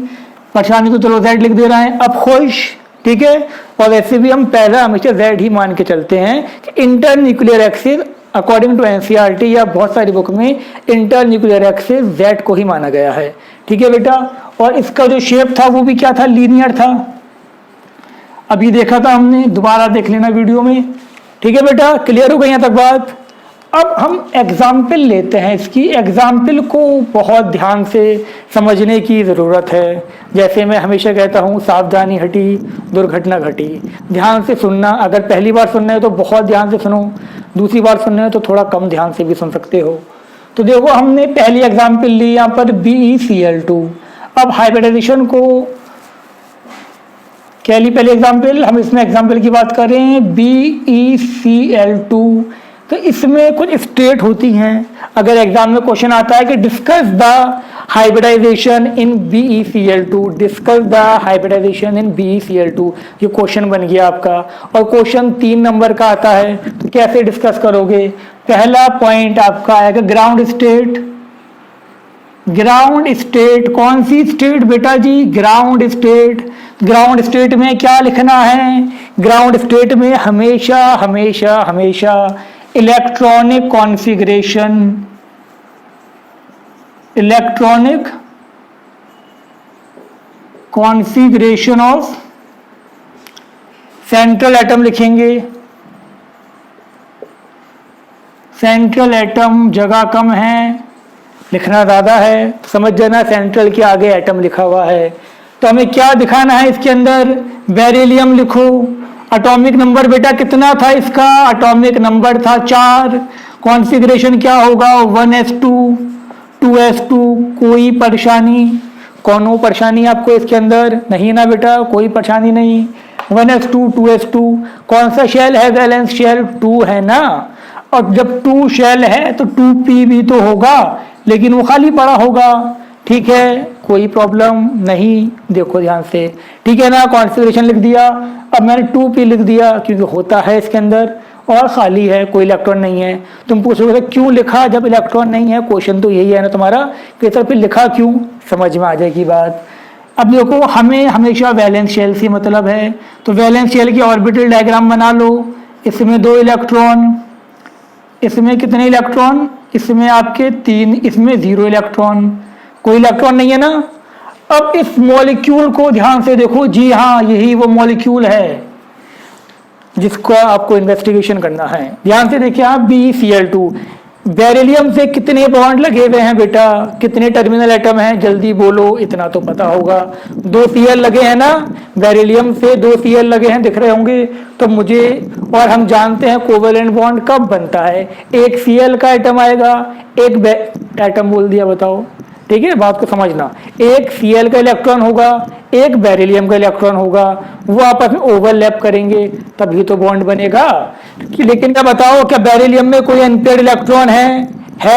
तो चलो z लिख दे रहे हैं। अब खुश? ठीक है, और वैसे भी हम पहला हमेशा z ही मान के चलते हैं कि inter nuclear axis according to NCERT या बहुत सारी बुक में इंटर न्यूक्लियर एक्सिस z को ही माना गया है। ठीक है बेटा, और इसका जो शेप था वो भी क्या था? लीनियर था। अभी देखा था हमने, दोबारा देख लेना वीडियो में। ठीक है बेटा, क्लियर हो गई यहाँ तक बात? अब हम एग्जाम्पल लेते हैं इसकी। एग्जाम्पल को बहुत ध्यान से समझने की ज़रूरत है। जैसे मैं हमेशा कहता हूँ, सावधानी हटी दुर्घटना घटी। ध्यान से सुनना, अगर पहली बार सुनना है तो बहुत ध्यान से सुनो, दूसरी बार सुनना है तो थोड़ा कम ध्यान से भी सुन सकते हो। तो देखो, हमने पहली एग्जाम्पल ली यहाँ पर BeCl2। अब हाइब्रिडाइजेशन को क्या ली पहली एग्जाम्पल, हम इसमें एग्जाम्पल की बात करें BeCl2। तो इसमें कुछ स्टेट होती हैं। अगर एग्जाम में क्वेश्चन आता है कि discuss the hybridization in BeCl2, discuss the hybridization in BeCl2, ये क्वेश्चन बन गया आपका। और क्वेश्चन 3 नंबर का आता है, तो कैसे डिस्कस करोगे। पहला पॉइंट आपका आएगा ग्राउंड स्टेट। ग्राउंड स्टेट कौन सी स्टेट बेटा जी, ग्राउंड स्टेट। ग्राउंड स्टेट में क्या लिखना है, ग्राउंड स्टेट में हमेशा हमेशा हमेशा electronic configuration, electronic configuration of central atom लिखेंगे। सेंट्रल एटम जगह कम है, लिखना ज़्यादा है, समझ जाना सेंट्रल के आगे एटम लिखा हुआ है। तो हमें क्या दिखाना है इसके अंदर, बेरिलियम लिखो। एटॉमिक नंबर बेटा कितना था इसका, एटॉमिक नंबर था 4। कॉन्फ़िगरेशन क्या होगा, 1s2 2s2। कोई परेशानी, कोनो परेशानी आपको इसके अंदर नहीं ना बेटा, कोई परेशानी नहीं। 1s2 2s2। कौन सा शेल है, वैलेंस शेल 2 है ना। और जब 2 शेल है तो 2p भी तो होगा, लेकिन वो खाली पड़ा होगा। ठीक है, कोई प्रॉब्लम नहीं, देखो ध्यान से, ठीक है ना। कॉन्फ़िगरेशन लिख दिया। अब मैंने 2p लिख दिया क्योंकि होता है इसके अंदर, और खाली है, कोई इलेक्ट्रॉन नहीं है। तुम पूछोगे क्यों लिखा जब इलेक्ट्रॉन नहीं है, क्वेश्चन तो यही है ना तुम्हारा कि सर फिर लिखा क्यों, समझ में आ जाएगी बात। अब देखो, हमें हमेशा वैलेंस शेल से मतलब है, तो वैलेंस शेल की ऑर्बिटल डायग्राम बना लो। इसमें 2 इलेक्ट्रॉन, इसमें कितने इलेक्ट्रॉन, इसमें आपके 3, इसमें 0 इलेक्ट्रॉन, कोई इलेक्ट्रॉन नहीं है ना। अब इस मॉलिक्यूल को ध्यान से देखो जी, हाँ यही वो मॉलिक्यूल है जिसको आपको इन्वेस्टिगेशन करना है। ध्यान से देखिए आप, BeCl2। बेरिलियम से कितने बॉन्ड लगे हुए हैं बेटा, कितने टर्मिनल एटम हैं, जल्दी बोलो, इतना तो पता होगा। 2 Cl लगे हैं ना, बेरिलियम से 2 Cl लगे हैं, दिख रहे होंगे। तो मुझे, और हम जानते हैं कोवेलेंट बॉन्ड कब बनता है, एक Cl का एटम आएगा, एक एटम बोल दिया, बताओ, ठीक है, बात को समझना। एक Cl का इलेक्ट्रॉन होगा, एक बेरिलियम का इलेक्ट्रॉन होगा, वो आपस में ओवरलैप करेंगे, तभी तो बॉन्ड बनेगा। लेकिन क्या बताओ, क्या बेरिलियम में कोई अनपेयर्ड इलेक्ट्रॉन है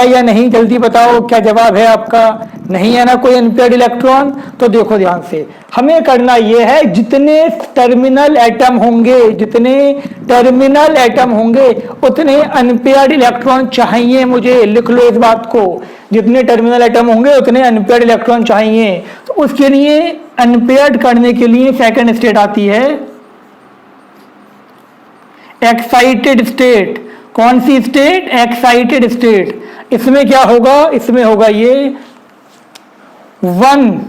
या नहीं, जल्दी बताओ, क्या जवाब है आपका, नहीं है ना कोई अनपेयर्ड इलेक्ट्रॉन। तो देखो ध्यान से, हमें करना यह है, जितने टर्मिनल एटम होंगे, जितने टर्मिनल एटम होंगे उतने अनपेयर्ड इलेक्ट्रॉन चाहिए मुझे, लिख लो इस बात को, जितने टर्मिनल एटम होंगे उतने अनपेयर्ड इलेक्ट्रॉन चाहिए। तो उसके लिए अनपेयर्ड करने के लिए सेकंड स्टेट आती है एक्साइटेड स्टेट। कौन सी स्टेट, एक्साइटेड स्टेट। इसमें क्या होगा, इसमें होगा ये 1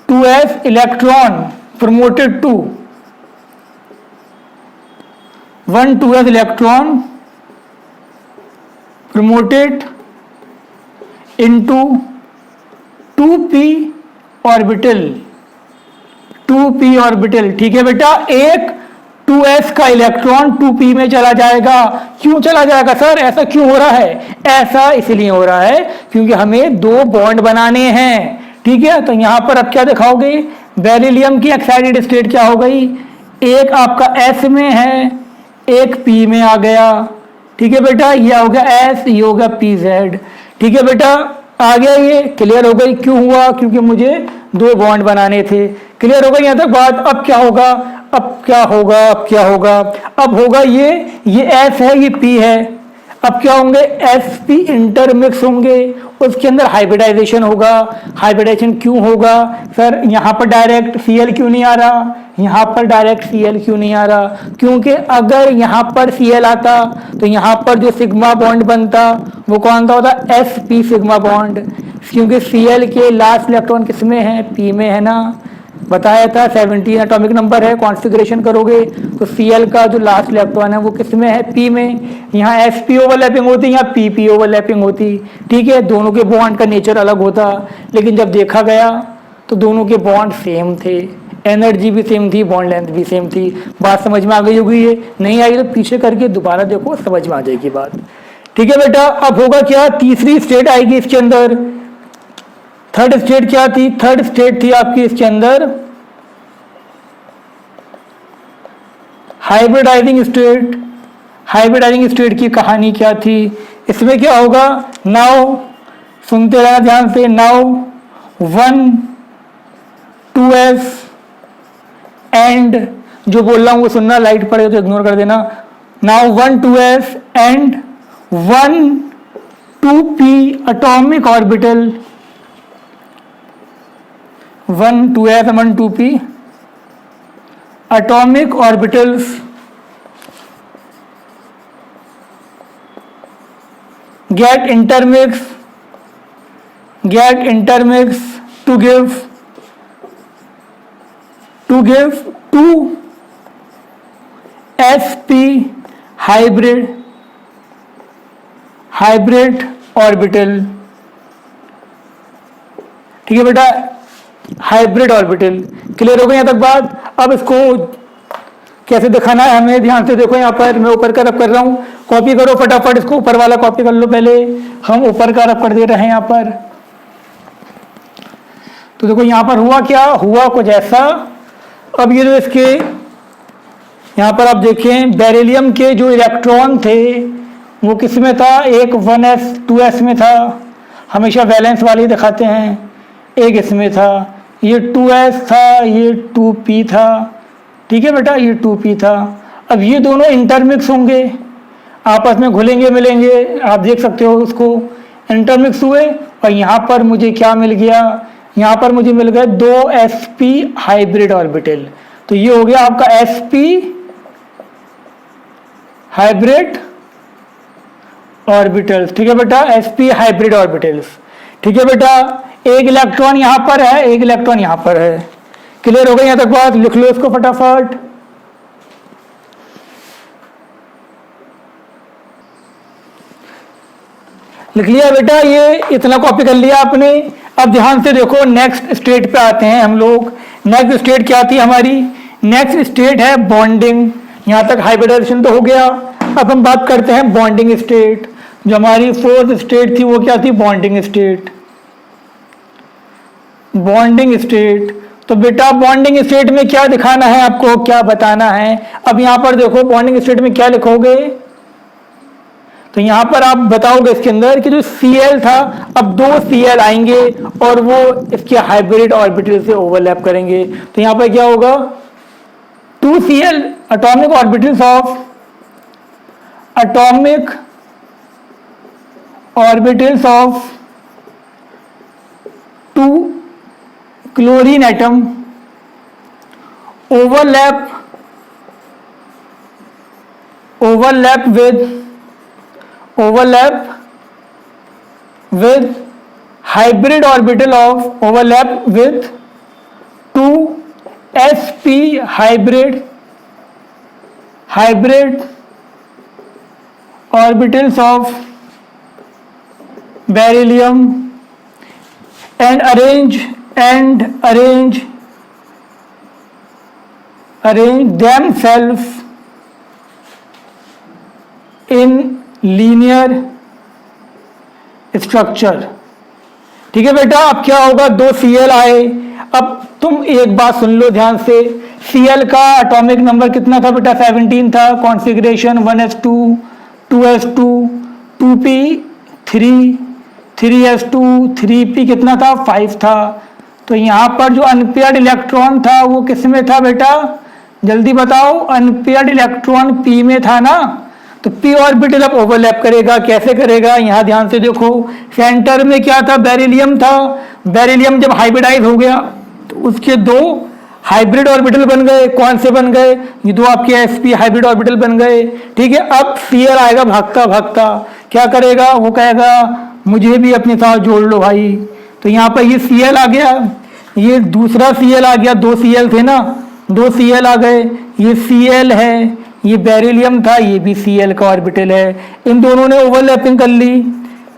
2s electron promoted to 1 2s electron promoted into 2p orbital, 2p orbital. ठीक है बेटा, एक 2s का इलेक्ट्रॉन 2p में चला जाएगा। क्यों चला जाएगा सर, ऐसा क्यों हो रहा है, ऐसा इसलिए हो रहा है क्योंकि हमें 2 बॉन्ड बनाने हैं। ठीक है, तो यहां पर अब क्या दिखाओगे, बेरिलियम की एक्साइटेड स्टेट क्या हो गई, एक आपका s में है, एक p में आ गया। ठीक है बेटा, ये हो गया s, ये हो गया pz। ठीक है बेटा, आ गया, ये क्लियर हो गई। क्यों हुआ, क्योंकि मुझे 2 बॉन्ड बनाने थे। क्लियर हो गई यहां तक बात। अब क्या होगा, अब क्या होगा, अब क्या होगा, अब होगा ये S है, ये P है। अब क्या होंगे, sp इंटरमिक्स होंगे, उसके अंदर हाइब्रिडाइजेशन होगा। हाइब्रिडाइजेशन क्यों होगा सर, यहाँ पर डायरेक्ट Cl क्यों नहीं आ रहा, यहाँ पर डायरेक्ट Cl क्यों नहीं आ रहा, क्योंकि अगर यहाँ पर Cl आता तो यहाँ पर जो सिग्मा बॉन्ड बनता वो कौन सा होता, sp सिग्मा बॉन्ड, क्योंकि Cl के लास्ट इलेक्ट्रॉन किस में है, P में है ना। बताया था 17 एटॉमिक नंबर है। कॉन्फ़िगरेशन करोगे तो Cl का जो लास्ट इलेक्ट्रॉन है वो किस में है, P में। यहाँ sp ओवरलैपिंग होती, यहाँ pp ओवरलैपिंग होती। ठीक है, दोनों के बॉन्ड का नेचर अलग होता, लेकिन जब देखा गया तो दोनों के बॉन्ड सेम थे, एनर्जी भी सेम थी, बॉन्ड लेंथ भी सेम थी। बात समझ में आ गई होगी, ये नहीं आई तो पीछे करके दोबारा देखो, समझ में आ जाएगी बात। ठीक है बेटा, अब होगा क्या, तीसरी स्टेट आएगी इसके अंदर। थर्ड स्टेट क्या थी, थर्ड स्टेट थी आपकी इसके अंदर हाइब्रिडाइजिंग स्टेट। हाइब्रिडाइजिंग स्टेट की कहानी क्या थी, इसमें क्या होगा, नाउ सुनते रहना ध्यान से, नाउ 1 2s एंड, जो बोल रहा हूं वो सुनना, लाइट पड़े तो इग्नोर कर देना। Now 1 2s and 1 2p atomic orbital, 1 2s and 1 2p atomic orbitals get intermixed to give two sp hybrid orbital। ठीक है बेटा, हाइब्रिड ऑर्बिटल। क्लियर हो गई यहाँ तक बात। अब इसको कैसे दिखाना है हमें, ध्यान से देखो। यहाँ पर मैं ऊपर का रब कर रहा हूँ, कॉपी करो फटाफट, इसको ऊपर वाला कॉपी कर लो पहले। हम ऊपर का रब कर दे रहे हैं यहाँ पर। तो देखो यहाँ पर हुआ क्या, हुआ कुछ ऐसा। अब ये जो इसके यहाँ पर आप देखें, बेरिलियम के जो इलेक्ट्रॉन थे वो किस में था, एक 1s 2s में था, हमेशा वैलेंस वाले दिखाते हैं। एक इसमें था, ये 2s था, ये 2p था। ठीक है बेटा, ये 2p था। अब ये दोनों इंटरमिक्स होंगे, आपस में घुलेंगे मिलेंगे, आप देख सकते हो उसको। इंटरमिक्स हुए और यहाँ पर मुझे क्या मिल गया, यहाँ पर मुझे मिल गए 2 sp हाइब्रिड ऑर्बिटल। तो ये हो गया आपका sp हाइब्रिड ऑर्बिटल्स। ठीक है बेटा, sp हाइब्रिड ऑर्बिटल्स। ठीक है बेटा, एक इलेक्ट्रॉन यहां पर है, एक इलेक्ट्रॉन यहां पर है। क्लियर हो गई यहां तक बात, लिख लो इसको फटाफट। लिख लिया बेटा, ये इतना कॉपी कर लिया आपने। अब ध्यान से देखो, नेक्स्ट स्टेट पे आते हैं हम लोग। नेक्स्ट स्टेट क्या थी हमारी, नेक्स्ट स्टेट है बॉन्डिंग। यहां तक हाइब्रिडाइजेशन तो हो गया। अब हम बात करते हैं बॉन्डिंग स्टेट। जो हमारी फोर्थ स्टेट थी वो क्या थी, बॉन्डिंग स्टेट। बॉन्डिंग स्टेट, तो बेटा बॉन्डिंग स्टेट में क्या दिखाना है आपको, क्या बताना है। अब यहां पर देखो बॉन्डिंग स्टेट में क्या लिखोगे, तो यहां पर आप बताओगे इसके अंदर कि जो Cl था, अब 2 Cl आएंगे और वो इसके हाइब्रिड ऑर्बिटल से ओवरलैप करेंगे। तो यहां पर क्या होगा, 2 Cl atomic orbitals of two chlorine atom overlap with hybrid orbital of overlap with 2 sp hybrid orbitals of beryllium and arrange themselves in linear structure। ठीक है बेटा, अब क्या होगा, 2 Cl आए। अब तुम एक बात सुन लो ध्यान से, Cl का एटॉमिक नंबर कितना था बेटा, 17 था। Configuration 1s2 2s2 2p3 3s2 3p कितना था, 5 था। तो यहाँ पर जो अनपेयर्ड इलेक्ट्रॉन था वो किस में था बेटा, जल्दी बताओ। अनपेयर्ड इलेक्ट्रॉन p में था ना, तो p ऑर्बिटल अब ओवरलैप करेगा। कैसे करेगा, यहाँ ध्यान से देखो। सेंटर में क्या था, बेरिलियम था। बेरिलियम जब हाइब्रिडाइज हो गया तो उसके 2 हाइब्रिड ऑर्बिटल बन गए। कौन से बन गए, ये 2 आपके sp हाइब्रिड ऑर्बिटल बन गए। ठीक है, अब Cl आएगा भागता भागता, क्या करेगा, वो कहेगा मुझे भी अपने साथ जोड़ लो भाई। तो यहाँ पर ये Cl आ गया। ये दूसरा Cl आ गया, 2 Cl थे ना, 2 Cl आ गए, ये Cl है, ये बेरिलियम था, ये भी Cl का ऑर्बिटल है, इन दोनों ने ओवरलैपिंग कर ली।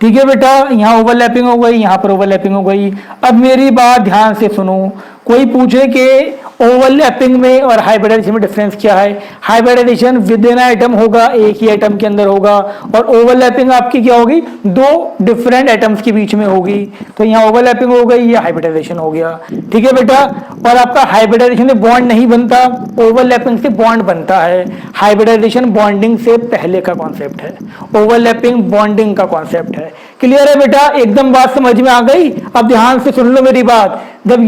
ठीक है बेटा, यहाँ ओवरलैपिंग हो गई, यहाँ पर ओवरलैपिंग हो गई। अब मेरी बात ध्यान से सुनो, कोई पूछे कि ओवरलैपिंग में और हाइब्रिडाइजेशन में डिफरेंस क्या है। हाइब्रिडाइजेशन विद इन एटम होगा, एक ही एटम के अंदर होगा, और ओवरलैपिंग आपकी क्या होगी, 2 डिफरेंट एटम्स के बीच में होगी। तो यहाँ ओवरलैपिंग हो गई, ये हाइब्रिडाइजेशन हो गया। ठीक है बेटा, और आपका हाइब्रिडाइजेशन से बॉन्ड नहीं बनता, ओवरलैपिंग से बॉन्ड बनता है। हाइब्रिडाइजेशन बॉन्डिंग से पहले का कॉन्सेप्ट है, ओवरलैपिंग बॉन्डिंग का कॉन्सेप्ट है। क्लियर है बेटा, एकदम बात समझ में आ गई। अब ध्यान से सुन लो मेरी बात, जब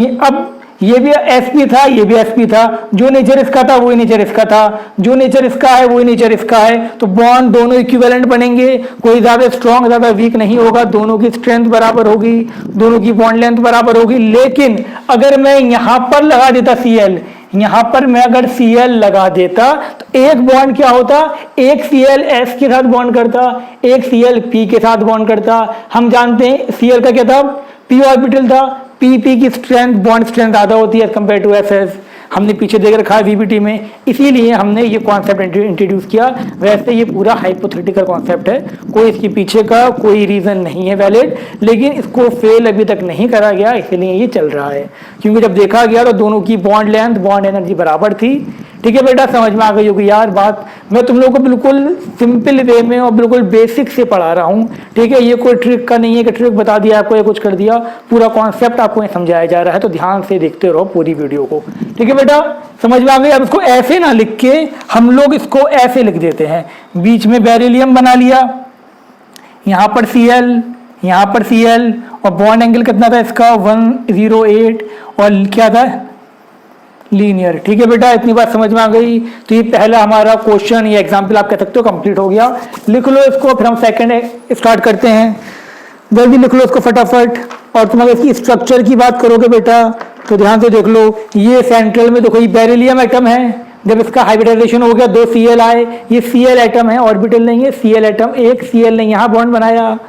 ये भी sp था, ये भी sp था, जो नेचर इसका था वही नेचर इसका था, जो नेचर इसका है वही नेचर इसका है, तो बॉन्ड दोनों इक्विवेलेंट बनेंगे, कोई ज्यादा स्ट्रॉन्ग ज्यादा वीक नहीं होगा, दोनों की स्ट्रेंथ बराबर होगी, दोनों की बॉन्ड लेंथ बराबर होगी। लेकिन अगर मैं यहां पर लगा देता Cl, यहां पर मैं अगर Cl लगा देता तो एक बॉन्ड क्या होता, एक Cl S के साथ बॉन्ड करता, एक Cl P के साथ बॉन्ड करता। हम जानते हैं Cl का क्या था, p ऑर्बिटल था, p की स्ट्रेंथ बॉन्ड स्ट्रेंथ ज्यादा होती है कंपेयर टू SS, हमने पीछे देख रखा है VBT में, इसीलिए हमने ये कॉन्सेप्ट इंट्रोड्यूस किया। वैसे ये पूरा हाइपोथेटिकल कॉन्सेप्ट है, कोई इसके पीछे का कोई रीजन नहीं है वैलिड, लेकिन इसको फेल अभी तक नहीं करा गया, इसीलिए ये चल रहा है। क्योंकि जब देखा गया तो दोनों की बॉन्ड लेंथ बॉन्ड एनर्जी बराबर थी। ठीक है बेटा, समझ में आ गई होगी यार बात। मैं तुम लोगों को बिल्कुल सिंपल वे में और बिल्कुल बेसिक से पढ़ा रहा हूँ। ठीक है, ये कोई ट्रिक का नहीं है कि ट्रिक बता दिया आपको या कुछ कर दिया, पूरा कॉन्सेप्ट आपको समझाया जा रहा है, तो ध्यान से देखते रहो पूरी वीडियो को। ठीक है बेटा, समझ में आ गई। अब इसको ऐसे ना लिख के हम लोग इसको ऐसे लिख देते हैं, बीच में बेरिलियम बना लिया, यहाँ पर Cl, यहाँ पर Cl, और बॉन्ड एंगल कितना था इसका 108, और क्या था लीनियर। ठीक है बेटा, इतनी बात समझ में आ गई। तो ये पहला हमारा क्वेश्चन या एग्जाम्पल आप कह सकते हो कंप्लीट हो गया। लिख लो इसको, फिर हम सेकंड स्टार्ट करते हैं। जल्दी लिख लो इसको फटाफट। और तुम अगर इसकी स्ट्रक्चर की बात करोगे बेटा तो ध्यान से देख लो, ये सेंट्रल में देखो ये बेरिलियम एटम है, जब इसका हाइब्रिडाइजेशन हो गया 2 Cl आए, ये Cl एटम है, ऑर्बिटल नहीं है, Cl एटम। एक Cl ने यहाँ बॉन्ड बनाया,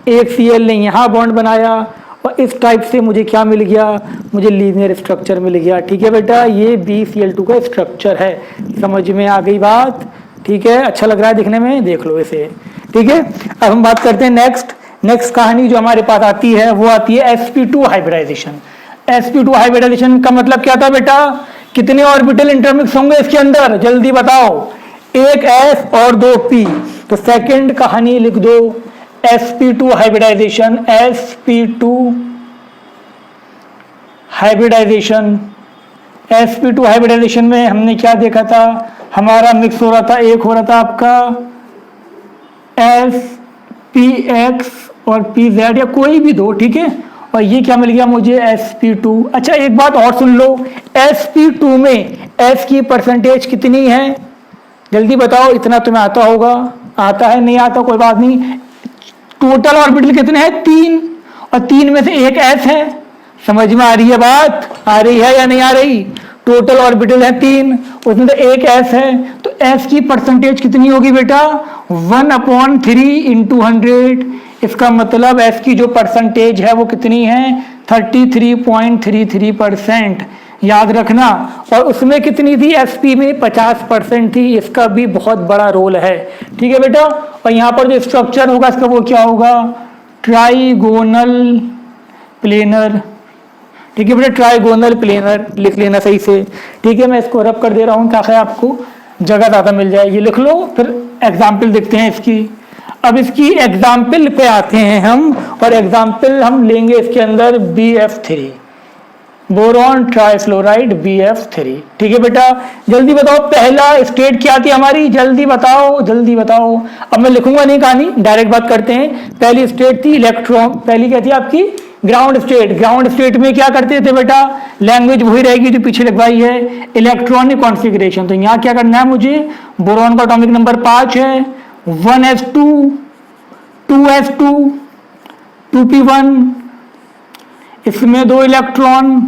एक Cl ने यहाँ बॉन्ड बनाया, और इस टाइप से मुझे क्या मिल गया, मुझे लीनियर स्ट्रक्चर मिल गया। ठीक है बेटा, ये BCl2 का स्ट्रक्चर है। समझ में आ गई बात? ठीक है, अच्छा लग रहा है दिखने में, देख लो इसे। ठीक है, अब हम बात करते हैं नेक्स्ट कहानी जो हमारे पास आती है वो आती है sp2 हाइब्रिडाइजेशन। sp2 हाइब्रिडाइजेशन का मतलब क्या था बेटा, कितने ऑर्बिटल इंटरमिक्स होंगे इसके अंदर, जल्दी बताओ। एक S और 2 P। तो सेकंड कहानी लिख दो, sp2 hybridisation. sp2 hybridisation, sp2 hybridisation में हमने क्या देखा था, हमारा मिक्स हो रहा था, एक हो रहा था आपका spx और pz या कोई भी दो। ठीक है, और ये क्या मिल गया मुझे sp2। अच्छा एक बात और सुन लो, sp2 में s की परसेंटेज कितनी है, जल्दी बताओ। इतना तुम्हें आता होगा, आता है नहीं आता कोई बात नहीं। टोटल ऑर्बिटल कितने हैं, 3, और 3 में से एक s है। समझ में आ रही है बात, आ रही है या नहीं आ रही? टोटल ऑर्बिटल है 3, उसमें तो एक s है, तो s की परसेंटेज कितनी होगी बेटा, 1/3 इंटू 100। इसका मतलब s की जो परसेंटेज है वो कितनी है, 33.33%। याद रखना। और उसमें कितनी थी, sp में 50% थी, इसका भी बहुत बड़ा रोल है। ठीक है बेटा, और यहाँ पर जो स्ट्रक्चर होगा इसका वो क्या होगा, ट्राइगोनल प्लेनर। ठीक है बेटा, ट्राइगोनल प्लेनर लिख लेना सही से। ठीक है, मैं इसको रब कर दे रहा हूँ ताकि आपको जगह ज़्यादा मिल जाए। ये लिख लो, फिर एग्जाम्पल देखते हैं इसकी। अब इसकी एग्जाम्पल पे आते हैं हम, और एग्जाम्पल हम लेंगे इसके अंदर BF3, बोरॉन ट्राइफ्लोराइड BF3। ठीक है बेटा, जल्दी बताओ पहला स्टेट क्या थी हमारी, जल्दी बताओ जल्दी बताओ। अब मैं लिखूंगा नहीं कहानी, डायरेक्ट बात करते हैं। पहली स्टेट थी इलेक्ट्रॉन, पहली क्या थी आपकी, ग्राउंड स्टेट। ग्राउंड स्टेट में क्या करते थे बेटा, लैंग्वेज वही रहेगी जो पीछे लिखवाई है, इलेक्ट्रॉनिक कॉन्फ़िगरेशन। तो यहाँ क्या करना है मुझे, बोरॉन का एटॉमिक नंबर 5 है, 1s2, 2s2, 2p1, इसमें 2 इलेक्ट्रॉन,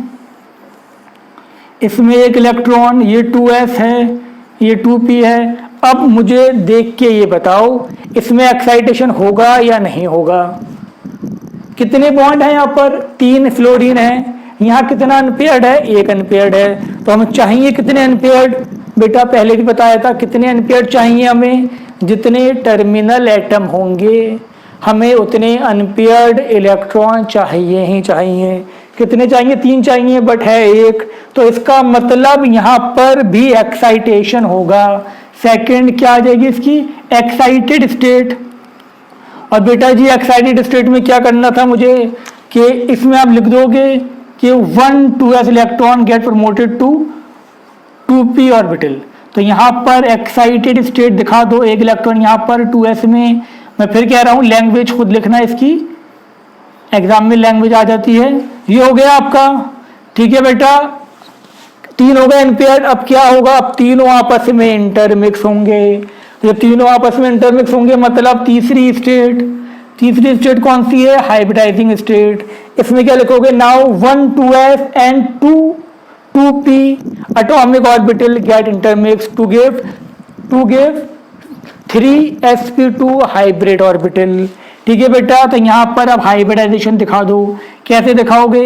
इसमें 1 इलेक्ट्रॉन, ये 2s है, ये 2p है। अब मुझे देख के ये बताओ इसमें एक्साइटेशन होगा या नहीं होगा। कितने बॉन्ड हैं यहाँ पर, 3 फ्लोरीन है, यहाँ कितना अनपेयर्ड है, 1 अनपेयर्ड है। तो हमें चाहिए कितने अनपेयर्ड, बेटा पहले भी बताया था कितने अनपेयर्ड चाहिए हमें, जितने टर्मिनल एटम होंगे हमें उतने अनपेयर्ड इलेक्ट्रॉन चाहिए ही चाहिए। कितने चाहिए, 3 चाहिए, बट है 1। तो इसका मतलब यहाँ पर भी एक्साइटेशन होगा। सेकंड क्या आ जाएगी इसकी, एक्साइटेड स्टेट। और बेटा जी एक्साइटेड स्टेट में क्या करना था मुझे, कि इसमें आप लिख दोगे कि 1 2s electron get promoted to 2p orbital. तो यहाँ पर एक्साइटेड स्टेट दिखा दो, एक इलेक्ट्रॉन यहाँ पर 2s में। मैं फिर कह रहा हूँ लैंग्वेज खुद लिखना इसकी, एग्जाम में लैंग्वेज आ जाती है। ये हो गया आपका, ठीक है बेटा, 3 हो गए अनपेयर्ड। अब क्या होगा, अब तीनों आपस में इंटरमिक्स होंगे। जब तीनों आपस में इंटरमिक्स होंगे मतलब तीसरी स्टेट कौन सी है, हाइब्रिडाइजिंग स्टेट। इसमें क्या लिखोगे, now 1 2s and 2p atomic orbital get intermixed to give 3sp2 hybrid orbital। ठीक है बेटा, तो यहाँ पर अब हाइब्रिडाइजेशन दिखा दो। कैसे दिखाओगे,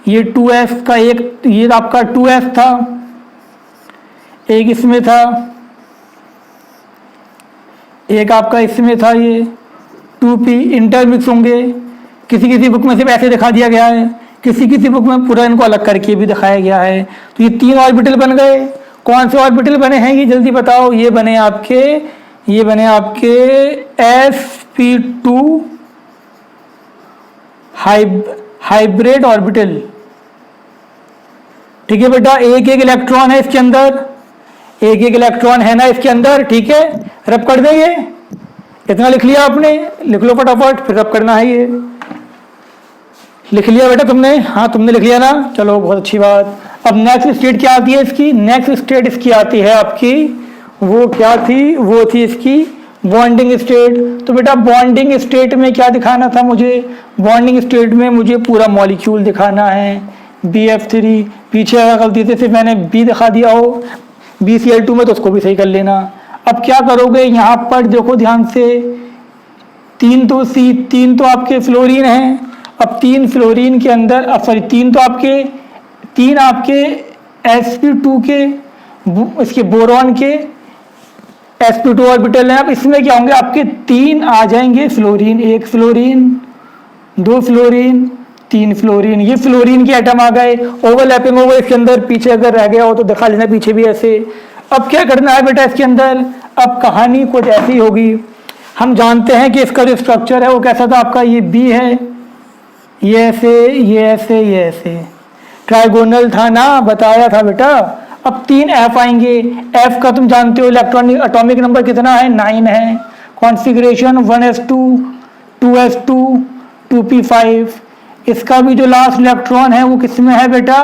ये 2s का एक, ये आपका 2s था, एक इसमें था, एक आपका इसमें था, ये 2p इंटरमिक्स होंगे। किसी किसी बुक में सिर्फ ऐसे दिखा दिया गया है, किसी किसी बुक में पूरा इनको अलग करके भी दिखाया गया है। तो ये 3 ऑर्बिटल बन गए। कौन से ऑर्बिटल बने हैं ये जल्दी बताओ, ये बने आपके sp2 हाइब्रिड ऑर्बिटल। ठीक है बेटा, एक एक इलेक्ट्रॉन है इसके अंदर, एक एक इलेक्ट्रॉन है ना इसके अंदर। ठीक है, रब कर देंगे, इतना लिख लिया आपने, लिख लो फटाफट, फिर रब करना है। ये लिख लिया बेटा तुमने, हाँ तुमने लिख लिया ना, चलो बहुत अच्छी बात। अब नेक्स्ट स्टेट क्या आती है इसकी, नेक्स्ट स्टेट इसकी आती है आपकी, वो क्या थी, वो थी इसकी बॉन्डिंग स्टेट। तो बेटा बॉन्डिंग स्टेट में क्या दिखाना था मुझे, बॉन्डिंग स्टेट में मुझे पूरा मॉलिक्यूल दिखाना है। BF3 पीछे अगर गलती से सिर्फ मैंने B दिखा दिया हो BCl2 में, तो उसको भी सही कर लेना। अब क्या करोगे, यहाँ पर देखो ध्यान से, 3 तो आपके फ्लोरीन हैं। अब 3 फ्लोरीन के अंदर, सॉरी 3 आपके sp2 के, इसके बोरॉन के sp2 ऑर्बिटल हैं। अब इसमें क्या होंगे, आपके 3 आ जाएंगे फ्लोरीन, 1 फ्लोरीन, 2 फ्लोरीन, 3 फ्लोरीन। ये फ्लोरीन के एटम आ गए, ओवरलैपिंग होगा इसके अंदर। पीछे अगर रह गया हो तो दिखा लेना, पीछे भी ऐसे। अब क्या करना है बेटा इसके अंदर, अब कहानी कुछ ऐसी होगी। हम जानते हैं कि इसका जो स्ट्रक्चर है वो कैसा था आपका, ये B है, ये ऐसे ट्राइगोनल था ना, बताया था बेटा। अब 3 F आएंगे, F का तुम जानते हो इलेक्ट्रॉनिक एटॉमिक नंबर कितना है, 9 है। Configuration 1s2 2s2 2p5। इसका भी जो लास्ट इलेक्ट्रॉन है वो किस में है बेटा,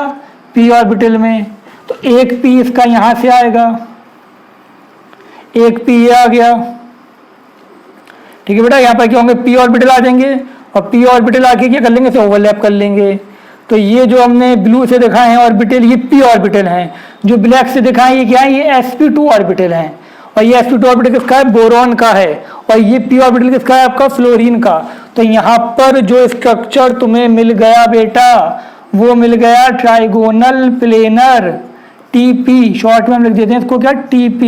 p ऑर्बिटल में। तो एक p इसका यहाँ से आएगा, एक p ये आ गया। ठीक है बेटा, यहाँ पर क्या होंगे, p ऑर्बिटल आ जाएंगे, और p ऑर्बिटल आके क्या कर लेंगे, इसे ओवरलैप कर लेंगे। तो ये जो हमने ब्लू से दिखाए हैं ऑर्बिटल, ये p ऑर्बिटल हैं। जो ब्लैक से दिखाए ये क्या है, ये sp2 ऑर्बिटल हैं। और ये sp2 ऑर्बिटल किसका है, बोरॉन का है। और ये p ऑर्बिटल किसका है, आपका फ्लोरीन का। तो यहाँ पर जो स्ट्रक्चर तुम्हें मिल गया बेटा, वो मिल गया ट्राइगोनल प्लेनर, TP, शॉर्ट में हम लिख देते हैं इसको क्या, TP,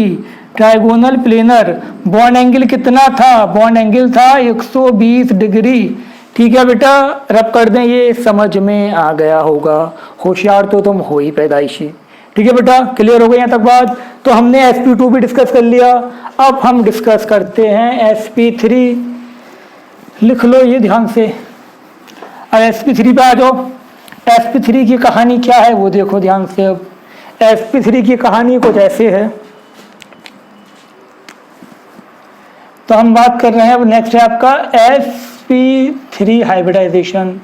trigonal planar. Bond angle कितना था, बॉन्ड एंगल था 120 डिग्री। ठीक है बेटा, रब कर दें, ये समझ में आ गया होगा, होशियार तो तुम हो ही पैदाइशी। ठीक है बेटा, क्लियर हो गई यहाँ तक बात। तो हमने sp2 भी डिस्कस कर लिया। अब हम डिस्कस करते हैं sp3। लिख लो ये ध्यान से। अब sp3 पे आ जाओ। sp3 की कहानी क्या है वो देखो ध्यान से। अब sp3 की कहानी कुछ ऐसे है। तो हम बात कर रहे हैं, अब नेक्स्ट है आपका sp3 हाइब्रिडाइजेशन।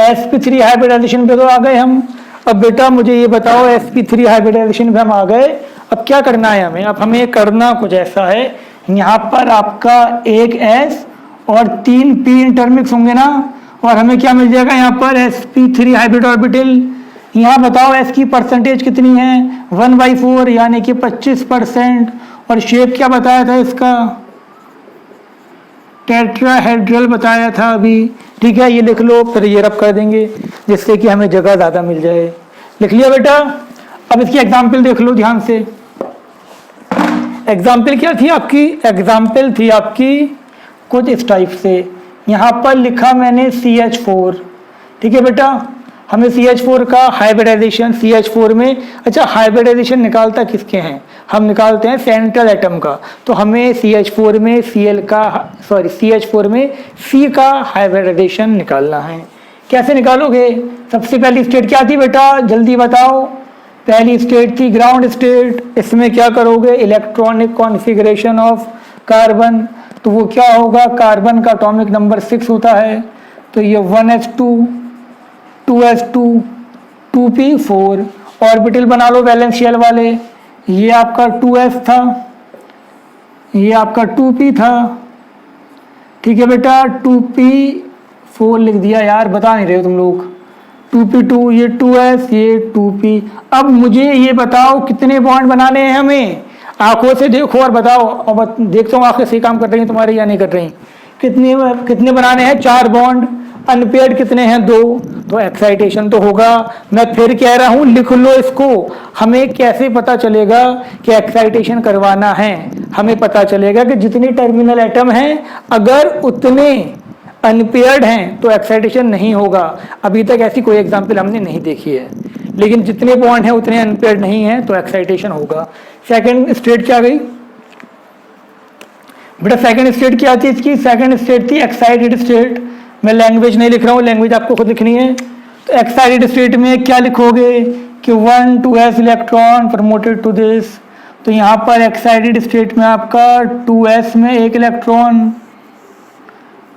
sp3 हाइब्रिडाइजेशन पे तो आ गए हम। अब बेटा मुझे ये बताओ, sp3 हाइब्रिडाइजेशन पे हम आ गए, अब क्या करना है हमें। अब हमें करना कुछ ऐसा है, यहाँ पर आपका एक S और 3 P इंटरमिक्स होंगे ना, और हमें क्या मिल जाएगा यहाँ पर, sp3 हाइब्रिड ऑर्बिटल। यहाँ बताओ S की परसेंटेज कितनी है, 1/4 यानी कि 25%। और शेप क्या बताया था इसका, टेट्राहेड्रल बताया था अभी, ठीक है, ये लिख लो, फिर ये रब कर देंगे जिससे कि हमें जगह ज़्यादा मिल जाए। लिख लिया बेटा? अब इसकी एग्जाम्पल देख लो ध्यान से। एग्जाम्पल क्या थी आपकी? एग्जाम्पल थी आपकी कुछ इस टाइप से। यहाँ पर लिखा मैंने CH4, ठीक है बेटा, हमें CH4 का हाइब्रिडाइजेशन CH4 में, अच्छा हाइब्रिडाइजेशन निकालता किसके हैं? हम निकालते हैं सेंट्रल एटम का। तो हमें CH4 में CH4 में C का हाइब्रिडाइजेशन निकालना है। कैसे निकालोगे? सबसे पहली स्टेट क्या थी बेटा, जल्दी बताओ? पहली स्टेट थी ग्राउंड स्टेट। इसमें क्या करोगे? Electronic configuration of carbon. तो वो क्या होगा? कार्बन का एटॉमिक नंबर 6 होता है, तो ये 1s2 2s2 2p4। ऑर्बिटल बना लो वैलेंस शेल वाले। ये आपका 2s था, ये आपका 2p था, ठीक है बेटा। 2p4 लिख दिया यार, बता नहीं रहे हो तुम लोग। 2p2, ये 2s, ये 2p। अब मुझे ये बताओ कितने बॉन्ड बनाने हैं हमें? आंखों से देखो और बताओ। अब देखता हूँ आंखें सही काम कर रही हैं तुम्हारी या नहीं कर रही। कितने बनाने हैं? 4 बॉन्ड। अनपेयर्ड कितने हैं? 2। तो एक्साइटेशन तो होगा। मैं फिर कह रहा हूँ लिख लो इसको। हमें कैसे पता चलेगा कि एक्साइटेशन करवाना है? हमें पता चलेगा कि जितने टर्मिनल एटम हैं अगर उतने अनपेयर्ड हैं तो एक्साइटेशन नहीं होगा। अभी तक ऐसी कोई एग्जांपल हमने नहीं देखी है, लेकिन जितने बॉन्ड हैं उतने अनपेयर्ड नहीं हैं तो एक्साइटेशन होगा। सेकंड स्टेट क्या गई बेटा? सेकंड स्टेट क्या थी इसकी? सेकंड स्टेट थी एक्साइटेड स्टेट। मैं लैंग्वेज नहीं लिख रहा हूँ, लैंग्वेज आपको खुद लिखनी है। तो एक्साइटेड स्टेट में क्या लिखोगे कि 1 2s electron promoted to this. तो यहाँ पर एक्साइटेड स्टेट में आपका 2s में 1 इलेक्ट्रॉन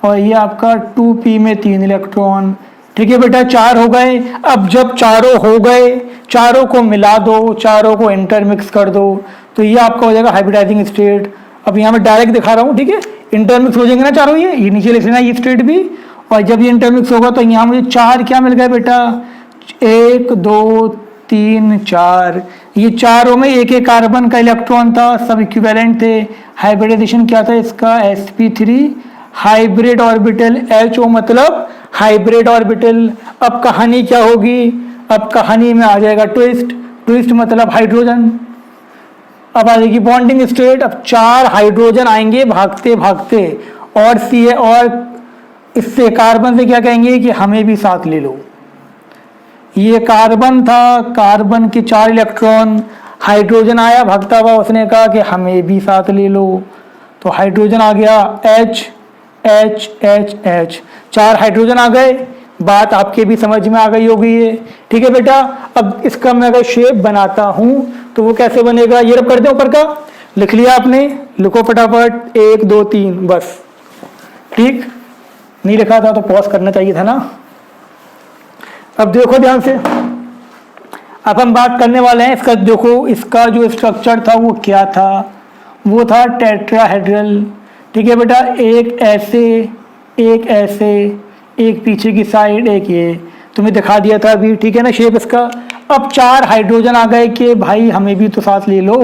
और ये आपका 2p में 3 इलेक्ट्रॉन, ठीक है बेटा। 4 हो गए। अब जब चारों हो गए, चारों को मिला दो, चारों को इंटरमिक्स कर दो, तो ये आपका हो जाएगा हाइब्रिडाइजिंग स्टेट। अब यहाँ मैं डायरेक्ट दिखा रहा हूँ, ठीक है। इंटरमिक्स हो जाएंगे ना चारों, ये नीचे लिख लेना ये स्टेट भी। और जब ये इंटरमिक्स होगा तो यहाँ मुझे 4 क्या मिल गए बेटा? 1 2 3 4। ये चारों में एक एक कार्बन का इलेक्ट्रॉन था, सब इक्विवेलेंट थे। हाइब्रिडाइजेशन क्या था इसका? sp3 hybrid orbital. HO मतलब हाइब्रिड ऑर्बिटल। अब कहानी क्या होगी? अब कहानी में आ जाएगा ट्विस्ट। ट्विस्ट मतलब हाइड्रोजन। अब आ जाएगी बॉन्डिंग स्टेट। अब 4 हाइड्रोजन आएंगे भागते भागते और इससे कार्बन से क्या कहेंगे कि हमें भी साथ ले लो। ये कार्बन था, कार्बन के 4 इलेक्ट्रॉन, हाइड्रोजन आया भागता हुआ, उसने कहा कि हमें भी साथ ले लो। तो हाइड्रोजन आ गया H H H H। 4 hydrogen आ गए। बात आपके भी समझ में आ गई होगी ये, ठीक है बेटा। अब इसका मैं अगर शेप बनाता हूं तो वो कैसे बनेगा? ये रब कर दे ऊपर का। लिख लिया आपने? लिखो फटाफट 1 2 3 बस। ठीक, नहीं लिखा था तो पॉज करना चाहिए था ना। अब देखो ध्यान से, अब हम बात करने वाले हैं इसका। देखो इसका जो स्ट्रक्चर था वो क्या था? वो था टेट्राहेड्रल, ठीक है बेटा। एक ऐसे, एक ऐसे, एक पीछे की साइड, एक ये तुम्हें दिखा दिया था अभी, ठीक है ना शेप इसका। अब 4 हाइड्रोजन आ गए कि भाई हमें भी तो साथ ले लो।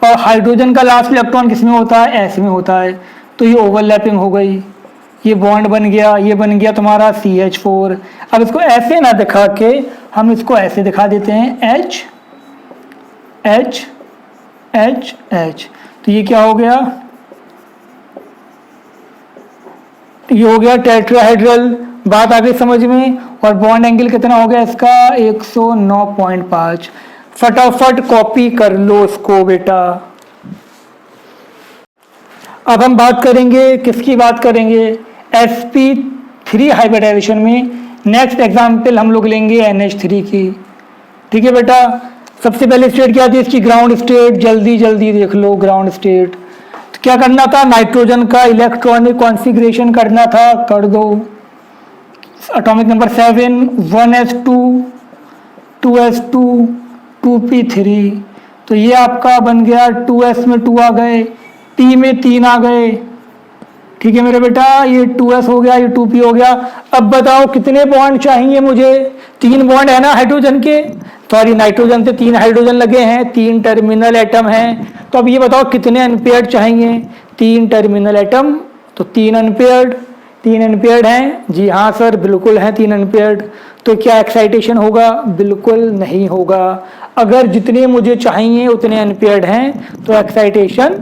और हाइड्रोजन का लास्ट इलेक्ट्रॉन किस में होता है? S में होता है। तो ये ओवरलैपिंग हो गई, ये बॉन्ड बन गया, ये बन गया तुम्हारा CH4। अब इसको ऐसे ना दिखा के हम इसको ऐसे दिखा देते हैं H H H H। तो ये क्या हो गया? ये हो गया टेट्राहेड्रल। बात आ गई समझ में। और बॉन्ड एंगल कितना हो गया इसका? 109.5। फटाफट कॉपी कर लो इसको बेटा। अब हम बात करेंगे, किसकी बात करेंगे? sp3 हाइब्रिडाइजेशन में। नेक्स्ट एग्जाम्पल हम लोग लेंगे NH3 की, ठीक है बेटा। सबसे पहले स्टेट क्या थी इसकी? Ground state. जल्दी जल्दी देख लो ग्राउंड स्टेट। तो क्या करना था? नाइट्रोजन का इलेक्ट्रॉनिक कॉन्फ़िगरेशन करना था, कर दो। Atomic number 7 1s2 2s2 2p3। तो ये आपका बन गया 2s में 2 आ गए, p में 3 आ गए, ठीक है मेरे बेटा। ये 2s हो गया, ये 2p हो गया। अब बताओ कितने बॉन्ड चाहिए मुझे? 3 बॉन्ड है ना हाइड्रोजन के, सॉरी नाइट्रोजन से 3 हाइड्रोजन लगे हैं, 3 टर्मिनल एटम हैं। तो अब ये बताओ कितने अनपेयर्ड चाहिए? 3 टर्मिनल एटम। तो 3 अनपेयर्ड हैं, जी हाँ सर बिल्कुल हैं 3 अनपेयर्ड। तो क्या एक्साइटेशन होगा? बिल्कुल नहीं होगा। अगर जितने मुझे चाहिए उतने अनपेयर्ड हैं तो एक्साइटेशन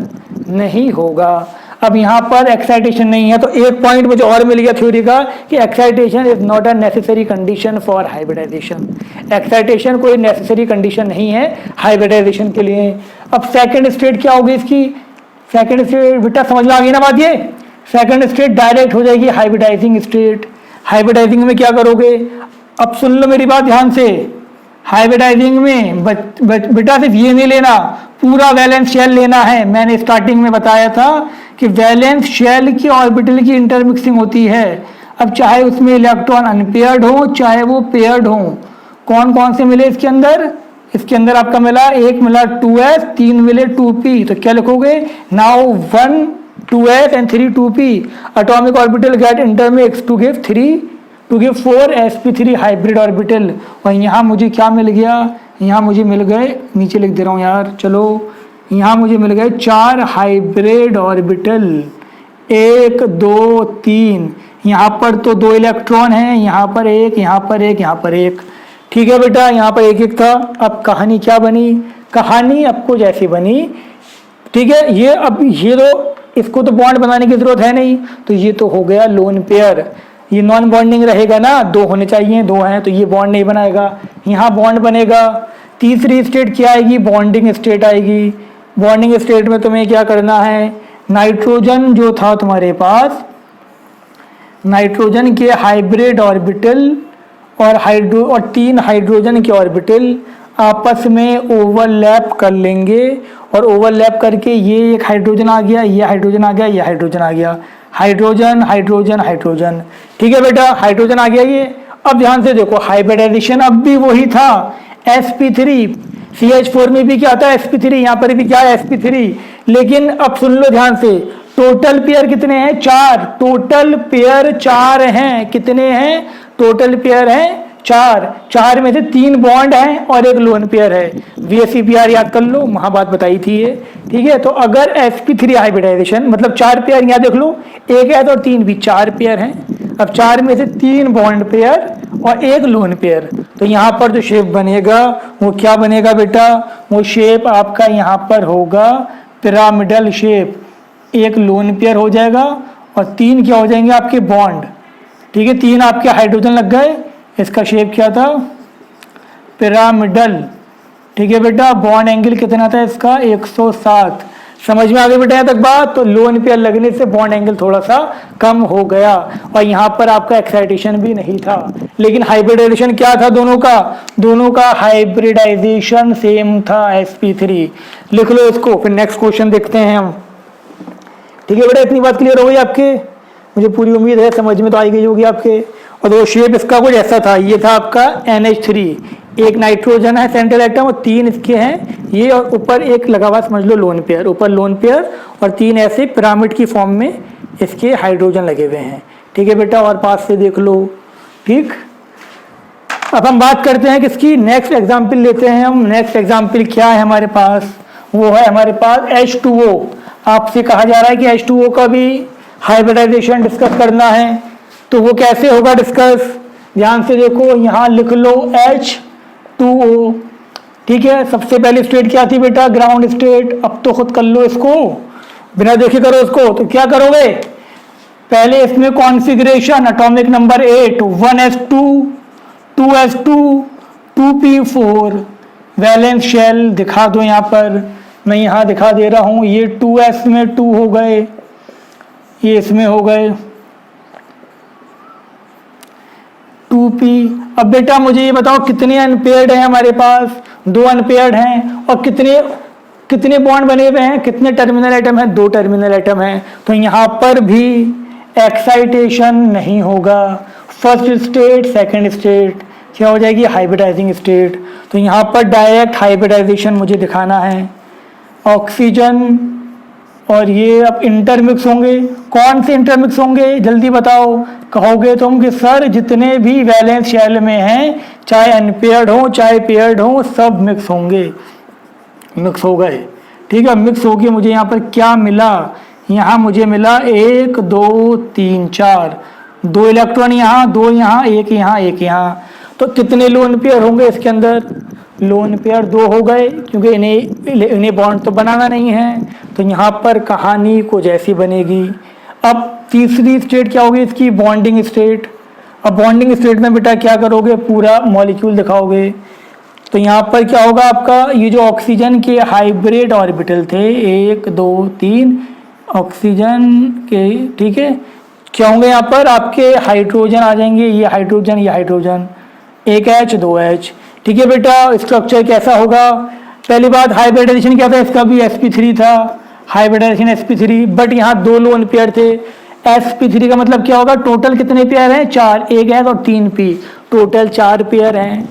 नहीं होगा। अब यहाँ पर एक्साइटेशन नहीं है तो एक पॉइंट मुझे और मिल गया थ्योरी का कि excitation is not a necessary condition for hybridization. Excitation कोई नेसेसरी कंडीशन नहीं है हाइब्रिडाइजेशन के लिए। अब सेकंड स्टेट क्या होगी इसकी? सेकंड स्टेट बेटा समझ में आ गई ना बात? ये सेकंड स्टेट डायरेक्ट हो जाएगी हाइब्रिडाइजिंग स्टेट। हाइब्रिडाइजिंग में क्या करोगे? अब सुन लो मेरी बात ध्यान से। हाइब्रिडाइजिंग में बेटा सिर्फ ये नहीं लेना, पूरा वैलेंस शेल लेना है। मैंने स्टार्टिंग में बताया था कि वैलेंस शेल की ऑर्बिटल की इंटरमिक्सिंग होती है। अब चाहे उसमें इलेक्ट्रॉन अनपेयर्ड हो चाहे वो पेयर्ड हो। कौन कौन से मिले इसके अंदर? इसके अंदर आपका मिला, एक मिला 2s, 3 मिले 2p। तो क्या लिखोगे? Now 1 2s and 3 2p atomic orbital get intermixed to give 4 sp3 hybrid orbital. और यहाँ मुझे क्या मिल गया? यहाँ मुझे मिल गए, नीचे लिख दे रहा हूँ यार, चलो यहाँ मुझे मिल गए 4 हाइब्रिड ऑर्बिटल, 1 2 3। यहाँ पर तो 2 इलेक्ट्रॉन हैं, यहाँ पर एक, यहाँ पर एक, यहाँ पर एक। ठीक है बेटा, यहाँ पर एक एक था। अब कहानी क्या बनी? कहानी आपको जैसी बनी, ठीक है। ये अब ये तो इसको तो बॉन्ड बनाने की जरूरत है नहीं, तो ये तो हो गया लोन पेयर। ये नॉन बॉन्डिंग रहेगा ना, 2 होने चाहिए, 2 हैं तो ये बॉन्ड नहीं बनाएगा। यहाँ बॉन्ड बनेगा। तीसरी स्टेट क्या आएगी? बॉन्डिंग स्टेट आएगी। बॉन्डिंग स्टेट में तुम्हें क्या करना है? नाइट्रोजन जो था तुम्हारे पास, नाइट्रोजन के हाइब्रिड ऑर्बिटल और 3 हाइड्रोजन के ऑर्बिटल आपस में ओवरलैप कर लेंगे। और ओवरलैप करके ये एक हाइड्रोजन आ गया, ये हाइड्रोजन आ गया, ये हाइड्रोजन आ गया, हाइड्रोजन हाइड्रोजन हाइड्रोजन। ठीक है बेटा, हाइड्रोजन आ गया ये। अब ध्यान से देखो, हाइब्रिडाइजेशन अब भी वही था, sp3। CH4 में भी क्या आता है? sp3। यहाँ पर भी क्या है? sp3। लेकिन अब सुन लो ध्यान से, टोटल पेयर कितने हैं? 4। टोटल पेयर 4 हैं। कितने हैं? टोटल पेयर हैं 4। 4 में से 3 बॉन्ड हैं और एक लोन पेयर है। VSEPR याद कर लो, वहां बात बताई थी ये। ठीक है, तो अगर sp3 हाइब्रिडाइजेशन मतलब 4 पेयर, यहाँ देख लो, एक है तो 3 भी 4 पेयर हैं। अब 4 में से 3 बॉन्ड पेयर और एक लोन पेयर, तो यहाँ पर जो शेप बनेगा वो क्या बनेगा बेटा? वो शेप आपका यहाँ पर होगा पिरामिडल शेप। एक लोन पेयर हो जाएगा और 3 क्या हो जाएंगे? आपके बॉन्ड। ठीक है, 3 आपके हाइड्रोजन लग गए। इसका शेप क्या था? पिरामिडल। ठीक है बेटा, बॉन्ड एंगल कितना था इसका? 107। समझ में आ गई बेटा यहाँ तक बात? तो लोन पेयर लगने से बॉन्ड एंगल थोड़ा सा कम हो गया और यहाँ पर आपका एक्साइटेशन भी नहीं था। लेकिन हाइब्रिडाइजेशन क्या था दोनों का? दोनों का हाइब्रिडाइजेशन सेम था, sp3। लिख लो इसको, फिर नेक्स्ट क्वेश्चन देखते हैं हम। ठीक है बेटा, इतनी बात क्लियर हो गई आपके? मुझे पूरी उम्मीद है समझ में तो आई गई होगी आपके। और वो शेप इसका कुछ ऐसा था, ये था आपका NH3। एक नाइट्रोजन है सेंट्रल एटम और 3 इसके हैं ये, और ऊपर एक लगा हुआ समझ लो लोन पेयर, ऊपर लोन पेयर और 3 ऐसे पिरामिड की फॉर्म में इसके हाइड्रोजन लगे हुए हैं। ठीक है बेटा, और पास से देख लो। ठीक, अब हम बात करते हैं किसकी? नेक्स्ट एग्जाम्पल लेते हैं हम। नेक्स्ट एग्जाम्पल क्या है हमारे पास? वो है हमारे पास H2O। आपसे कहा जा रहा है कि H2O का भी हाइब्रिडाइजेशन डिस्कस करना है, तो वो कैसे होगा डिस्कस? ध्यान से देखो, यहाँ लिख लो H2O। ठीक है, सबसे पहली स्टेट क्या थी बेटा? Ground state. अब तो खुद कर लो इसको, बिना देखे करो इसको। तो क्या करोगे? पहले इसमें configuration atomic number 8, 1s2 2s2 2p4। Valence shell दिखा दो यहाँ पर, मैं यहाँ दिखा दे रहा हूँ। ये 2s में 2 हो गए, ये इसमें हो गए 2p। अब बेटा मुझे ये बताओ कितने अनपेयर्ड हैं हमारे पास? 2 अनपेयर्ड हैं। और कितने बॉन्ड बने हुए हैं? कितने टर्मिनल एटम हैं? 2 टर्मिनल एटम हैं। तो यहाँ पर भी एक्साइटेशन नहीं होगा। फर्स्ट स्टेट सेकंड स्टेट क्या हो जाएगी? हाइब्रिडाइजिंग स्टेट। तो यहाँ पर डायरेक्ट हाइब्रिडाइजेशन मुझे दिखाना है। ऑक्सीजन और ये अब इंटरमिक्स होंगे। कौन से इंटरमिक्स होंगे? जल्दी बताओ। कहोगे तुम कि सर जितने भी वैलेंस शेल में हैं, चाहे अनपेयर्ड हो चाहे पेयर्ड हो, सब मिक्स होंगे। मिक्स हो गए। ठीक है, मिक्स हो गए। मुझे यहाँ पर क्या मिला? यहाँ मुझे मिला 1 2 3 4, 2 इलेक्ट्रॉन यहाँ, 2 यहाँ, 1 यहाँ, 1 यहाँ। तो कितने लोन पेयर होंगे इसके अंदर? लोन पेयर 2 हो गए, क्योंकि इन्हें बॉन्ड तो बनाना नहीं है। तो यहाँ पर कहानी को जैसी बनेगी। अब तीसरी स्टेट क्या होगी इसकी? Bonding state. अब बॉन्डिंग स्टेट में बेटा क्या करोगे? पूरा मॉलिक्यूल दिखाओगे। तो यहाँ पर क्या होगा आपका? ये जो ऑक्सीजन के हाइब्रिड ऑर्बिटल थे 1 2 3 ऑक्सीजन के, ठीक है, क्या होंगे यहाँ पर? आपके हाइड्रोजन आ जाएंगे, ये हाइड्रोजन, ये हाइड्रोजन, 1 H 2 H। ठीक है बेटा, स्ट्रक्चर कैसा होगा? पहली बात, हाइब्रिडाइजेशन क्या था इसका? भी sp3 था, हाइब्रिडाइजेशन sp3, बट यहाँ 2 लोन पेयर थे। sp3 का मतलब क्या होगा? टोटल कितने पेयर हैं? 4, 1 S और 3 P, टोटल 4 पेयर हैं,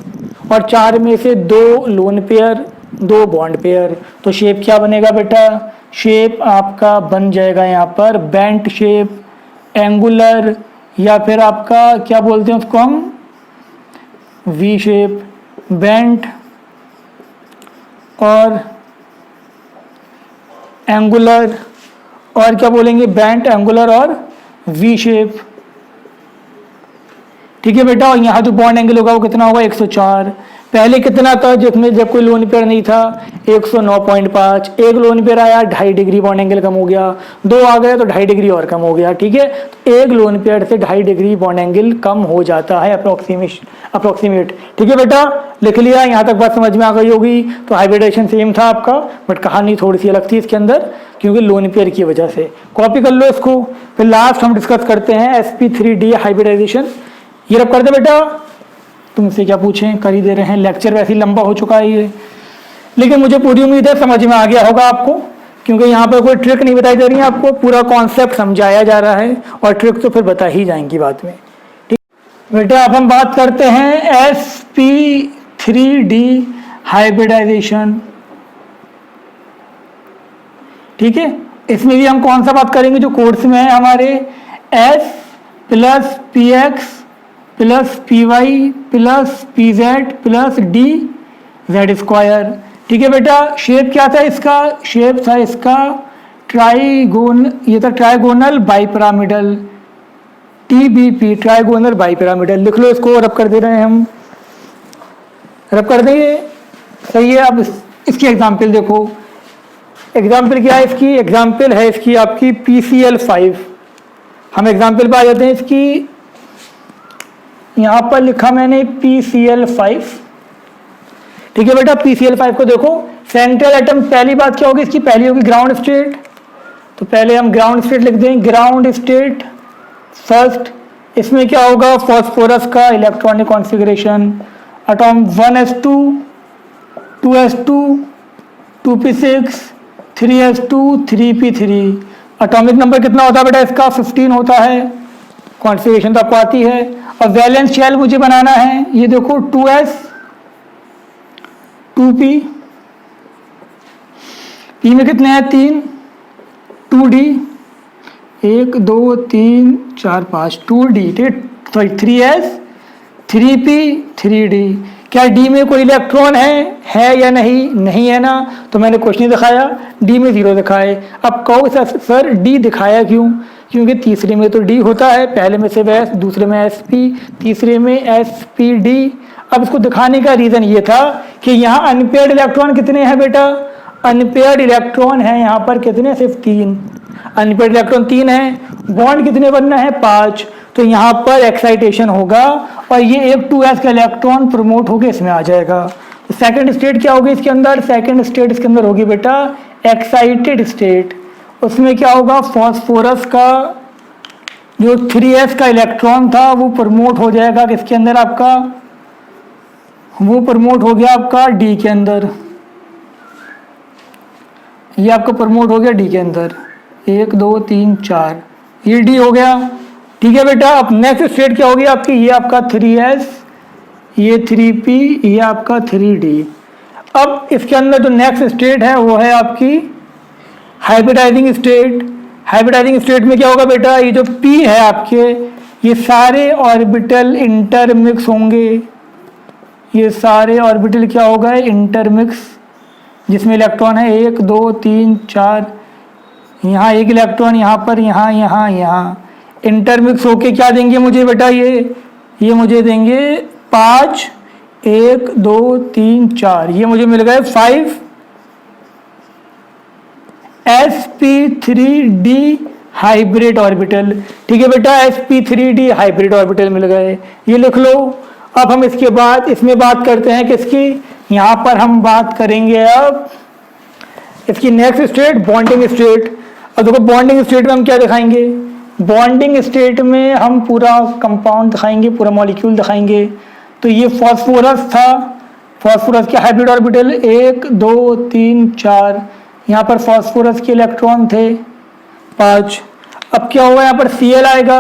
और 4 में से 2 लोन पेयर, 2 बॉन्ड पेयर। तो शेप क्या बनेगा बेटा? शेप आपका बन जाएगा यहाँ पर बेंट शेप, एंगुलर, या फिर आपका क्या बोलते हैं उसको हम? वी शेप, बेंट और एंगुलर, और क्या बोलेंगे? बेंट, एंगुलर और वी शेप। ठीक है बेटा, और यहाँ जो बॉन्ड एंगल होगा वो कितना होगा? 104। पहले कितना था जिसमें जब कोई लोन पेयर नहीं था? 109.5। एक लोन पेयर आया, 2.5 डिग्री बॉन्ड एंगल कम हो गया, 2 आ गए तो 2.5 डिग्री और कम हो गया। ठीक है, तो एक लोन पेयर से 2.5 डिग्री बॉन्ड एंगल कम हो जाता है, अप्रोक्सीमेट। ठीक है बेटा, लिख लिया? यहाँ तक बात समझ में आ गई होगी। तो हाइब्रिडाइजेशन सेम था आपका, बट कहानी थोड़ी सी अलग थी इसके अंदर, क्योंकि लोन पेयर की वजह से। कॉपी कर लो इसको। फिर लास्ट हम डिस्कस करते हैं sp3d हाइब्रिडाइजेशन। ये रब कर दे बेटा, तुमसे क्या पूछें, कर ही दे रहे हैं। लेक्चर वैसे ही लंबा हो चुका है ये, लेकिन मुझे पूरी उम्मीद है समझ में आ गया होगा आपको, क्योंकि यहाँ पर कोई ट्रिक नहीं बताई जा रही है आपको, पूरा कॉन्सेप्ट समझाया जा रहा है, और ट्रिक तो फिर बता ही जाएंगी बाद में। ठीक बेटा, अब हम बात करते हैं sp3d हाइब्रिडाइजेशन। ठीक है, इसमें भी हम कौन सा बात करेंगे? जो कोर्स में है हमारे, S + px + py + pz + dz²। ठीक है बेटा, शेप क्या था इसका? शेप था इसका ये था trigonal bipyramidal, TBP, trigonal bipyramidal. लिख लो इसको, रब कर दे रहे हैं हम, रब कर देंगे। सही है। अब इसकी एग्जाम्पल देखो। एग्जाम्पल क्या है इसकी? एग्जाम्पल है इसकी आपकी PCl5। हम एग्जाम्पल पे आ जाते हैं इसकी। यहाँ पर लिखा मैंने PCl5। ठीक है बेटा, PCl5 को देखो। सेंट्रल एटम, पहली बात क्या होगी इसकी? पहली होगी ग्राउंड स्टेट। तो पहले हम ग्राउंड स्टेट लिख दें, ग्राउंड स्टेट फर्स्ट। इसमें क्या होगा? फॉस्फोरस का electronic configuration, atom 1s2, 2s2, 2p6, 3s2, 3p3। Atomic number कितना होता है बेटा इसका? 15 होता है। कॉन्फ़िगरेशन तो आपको आती है। और वैलेंस शेल मुझे बनाना है, ये देखो 2s, 2p, p में कितने हैं? 3, 2d, 1 2 3 4 5, 2d, sorry 3s, 3p, 3d। क्या d में कोई इलेक्ट्रॉन है या नहीं? नहीं है ना, तो मैंने कुछ नहीं दिखाया, d में 0 दिखाए। अब कहो सर d दिखाया क्यों? क्योंकि तीसरे में तो d होता है, पहले में सिर्फ s, दूसरे में sp, तीसरे में spd। अब इसको दिखाने का रीजन ये था कि यहाँ अनपेयर्ड इलेक्ट्रॉन कितने हैं बेटा? अनपेयर्ड इलेक्ट्रॉन है यहाँ पर कितने? सिर्फ 3। अनपेयर्ड इलेक्ट्रॉन 3 है। बॉन्ड कितने बनना है? 5। तो यहाँ पर एक्साइटेशन होगा, और ये एक 2s का इलेक्ट्रॉन प्रमोट होकर इसमें आ जाएगा। तो सेकंड स्टेट क्या होगी इसके अंदर? सेकंड स्टेट इसके अंदर होगी बेटा एक्साइटेड स्टेट। उसमें क्या होगा? फॉस्फोरस का जो 3s का इलेक्ट्रॉन था वो प्रमोट हो जाएगा किसके अंदर आपका? वो प्रमोट हो गया आपका d के अंदर। ये आपका प्रमोट हो गया d के अंदर, 1 2 3 4, ये d हो गया। ठीक है बेटा, अब नेक्स्ट स्टेट क्या होगी आपकी? ये आपका 3s, ये 3p, ये आपका 3d। अब इसके अंदर जो नेक्स्ट स्टेट है वो है आपकी हाइब्रिडाइजिंग स्टेट। हाइब्रिडाइजिंग स्टेट में क्या होगा बेटा? ये जो p है आपके, ये सारे ऑर्बिटल इंटरमिक्स होंगे। ये सारे ऑर्बिटल क्या होगा? इंटरमिक्स, जिसमें इलेक्ट्रॉन है 1 2 3 4 यहाँ एक इलेक्ट्रॉन यहाँ पर, यहाँ यहाँ यहाँ इंटरमिक्स होके क्या देंगे मुझे बेटा, ये मुझे देंगे 5, 1 2 3 4, ये मुझे मिल गए 5 sp3d हाइब्रिड ऑर्बिटल। ठीक है बेटा, sp3d हाइब्रिड ऑर्बिटल मिल गए, ये लिख लो। अब हम इसके बाद इसमें बात करते हैं किसकी, यहाँ पर हम बात करेंगे अब इसकी नेक्स्ट स्टेट, बॉन्डिंग स्टेट। अब देखो बॉन्डिंग स्टेट में हम क्या दिखाएंगे, बॉन्डिंग स्टेट में हम पूरा कंपाउंड दिखाएंगे, पूरा मॉलिक्यूल दिखाएंगे। तो ये फॉस्फोरस था, फॉस्फोरस के हाइब्रिड ऑर्बिटल 1 2 3 4, यहाँ पर फॉस्फोरस के इलेक्ट्रॉन थे 5। अब क्या होगा, यहाँ पर Cl आएगा,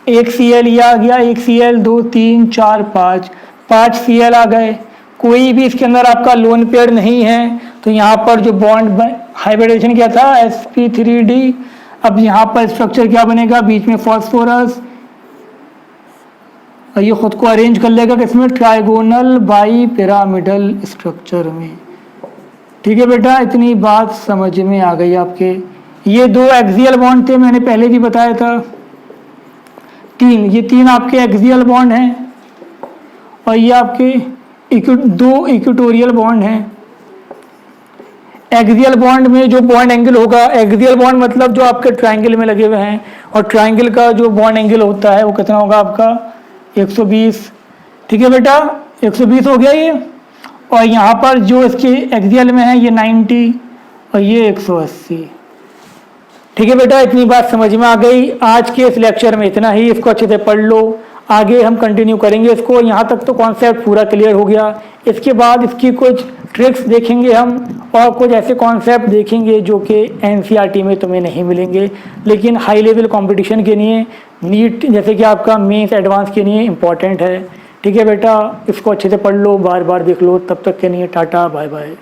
एक Cl ये आ गया, एक Cl 2 3 4 5, 5 Cl आ गए। कोई भी इसके अंदर आपका लोन पेयर नहीं है, तो यहाँ पर जो बॉन्ड हाइब्रिडेशन क्या था sp3d। अब यहाँ पर स्ट्रक्चर क्या बनेगा, बीच में फॉस्फोरस, और ये खुद को अरेंज कर लेगा किसमें, ट्राइगोनल बाई पिरामिडल स्ट्रक्चर में। ठीक है बेटा, इतनी बात समझ में आ गई आपके। ये 2 एक्सियल बॉन्ड थे, मैंने पहले भी बताया था, 3, ये 3 आपके एक्सियल बॉन्ड हैं, और ये आपके 2 इक्वेटोरियल बॉन्ड हैं। एक्सियल बॉन्ड में जो बॉन्ड एंगल होगा, एक्सियल बॉन्ड मतलब जो आपके ट्रायंगल में लगे हुए हैं, और ट्रायंगल का जो बॉन्ड एंगल होता है वो कितना होगा आपका 120। ठीक है बेटा, 120 हो गया ये। और यहाँ पर जो इसके एक्सियल में है ये 90 और ये 180। ठीक है बेटा, इतनी बात समझ में आ गई। आज के इस लेक्चर में इतना ही, इसको अच्छे से पढ़ लो, आगे हम कंटिन्यू करेंगे इसको। यहाँ तक तो कॉन्सेप्ट पूरा क्लियर हो गया, इसके बाद इसकी कुछ ट्रिक्स देखेंगे हम, और कुछ ऐसे कॉन्सेप्ट देखेंगे जो कि एनसीईआरटी में तुम्हें नहीं मिलेंगे, लेकिन हाई लेवल कंपटीशन के लिए, नीट जैसे कि आपका मेंस एडवांस के लिए इम्पॉर्टेंट है। ठीक है बेटा, इसको अच्छे से पढ़ लो, बार बार देख लो। तब तक के लिए टाटा बाय बाय।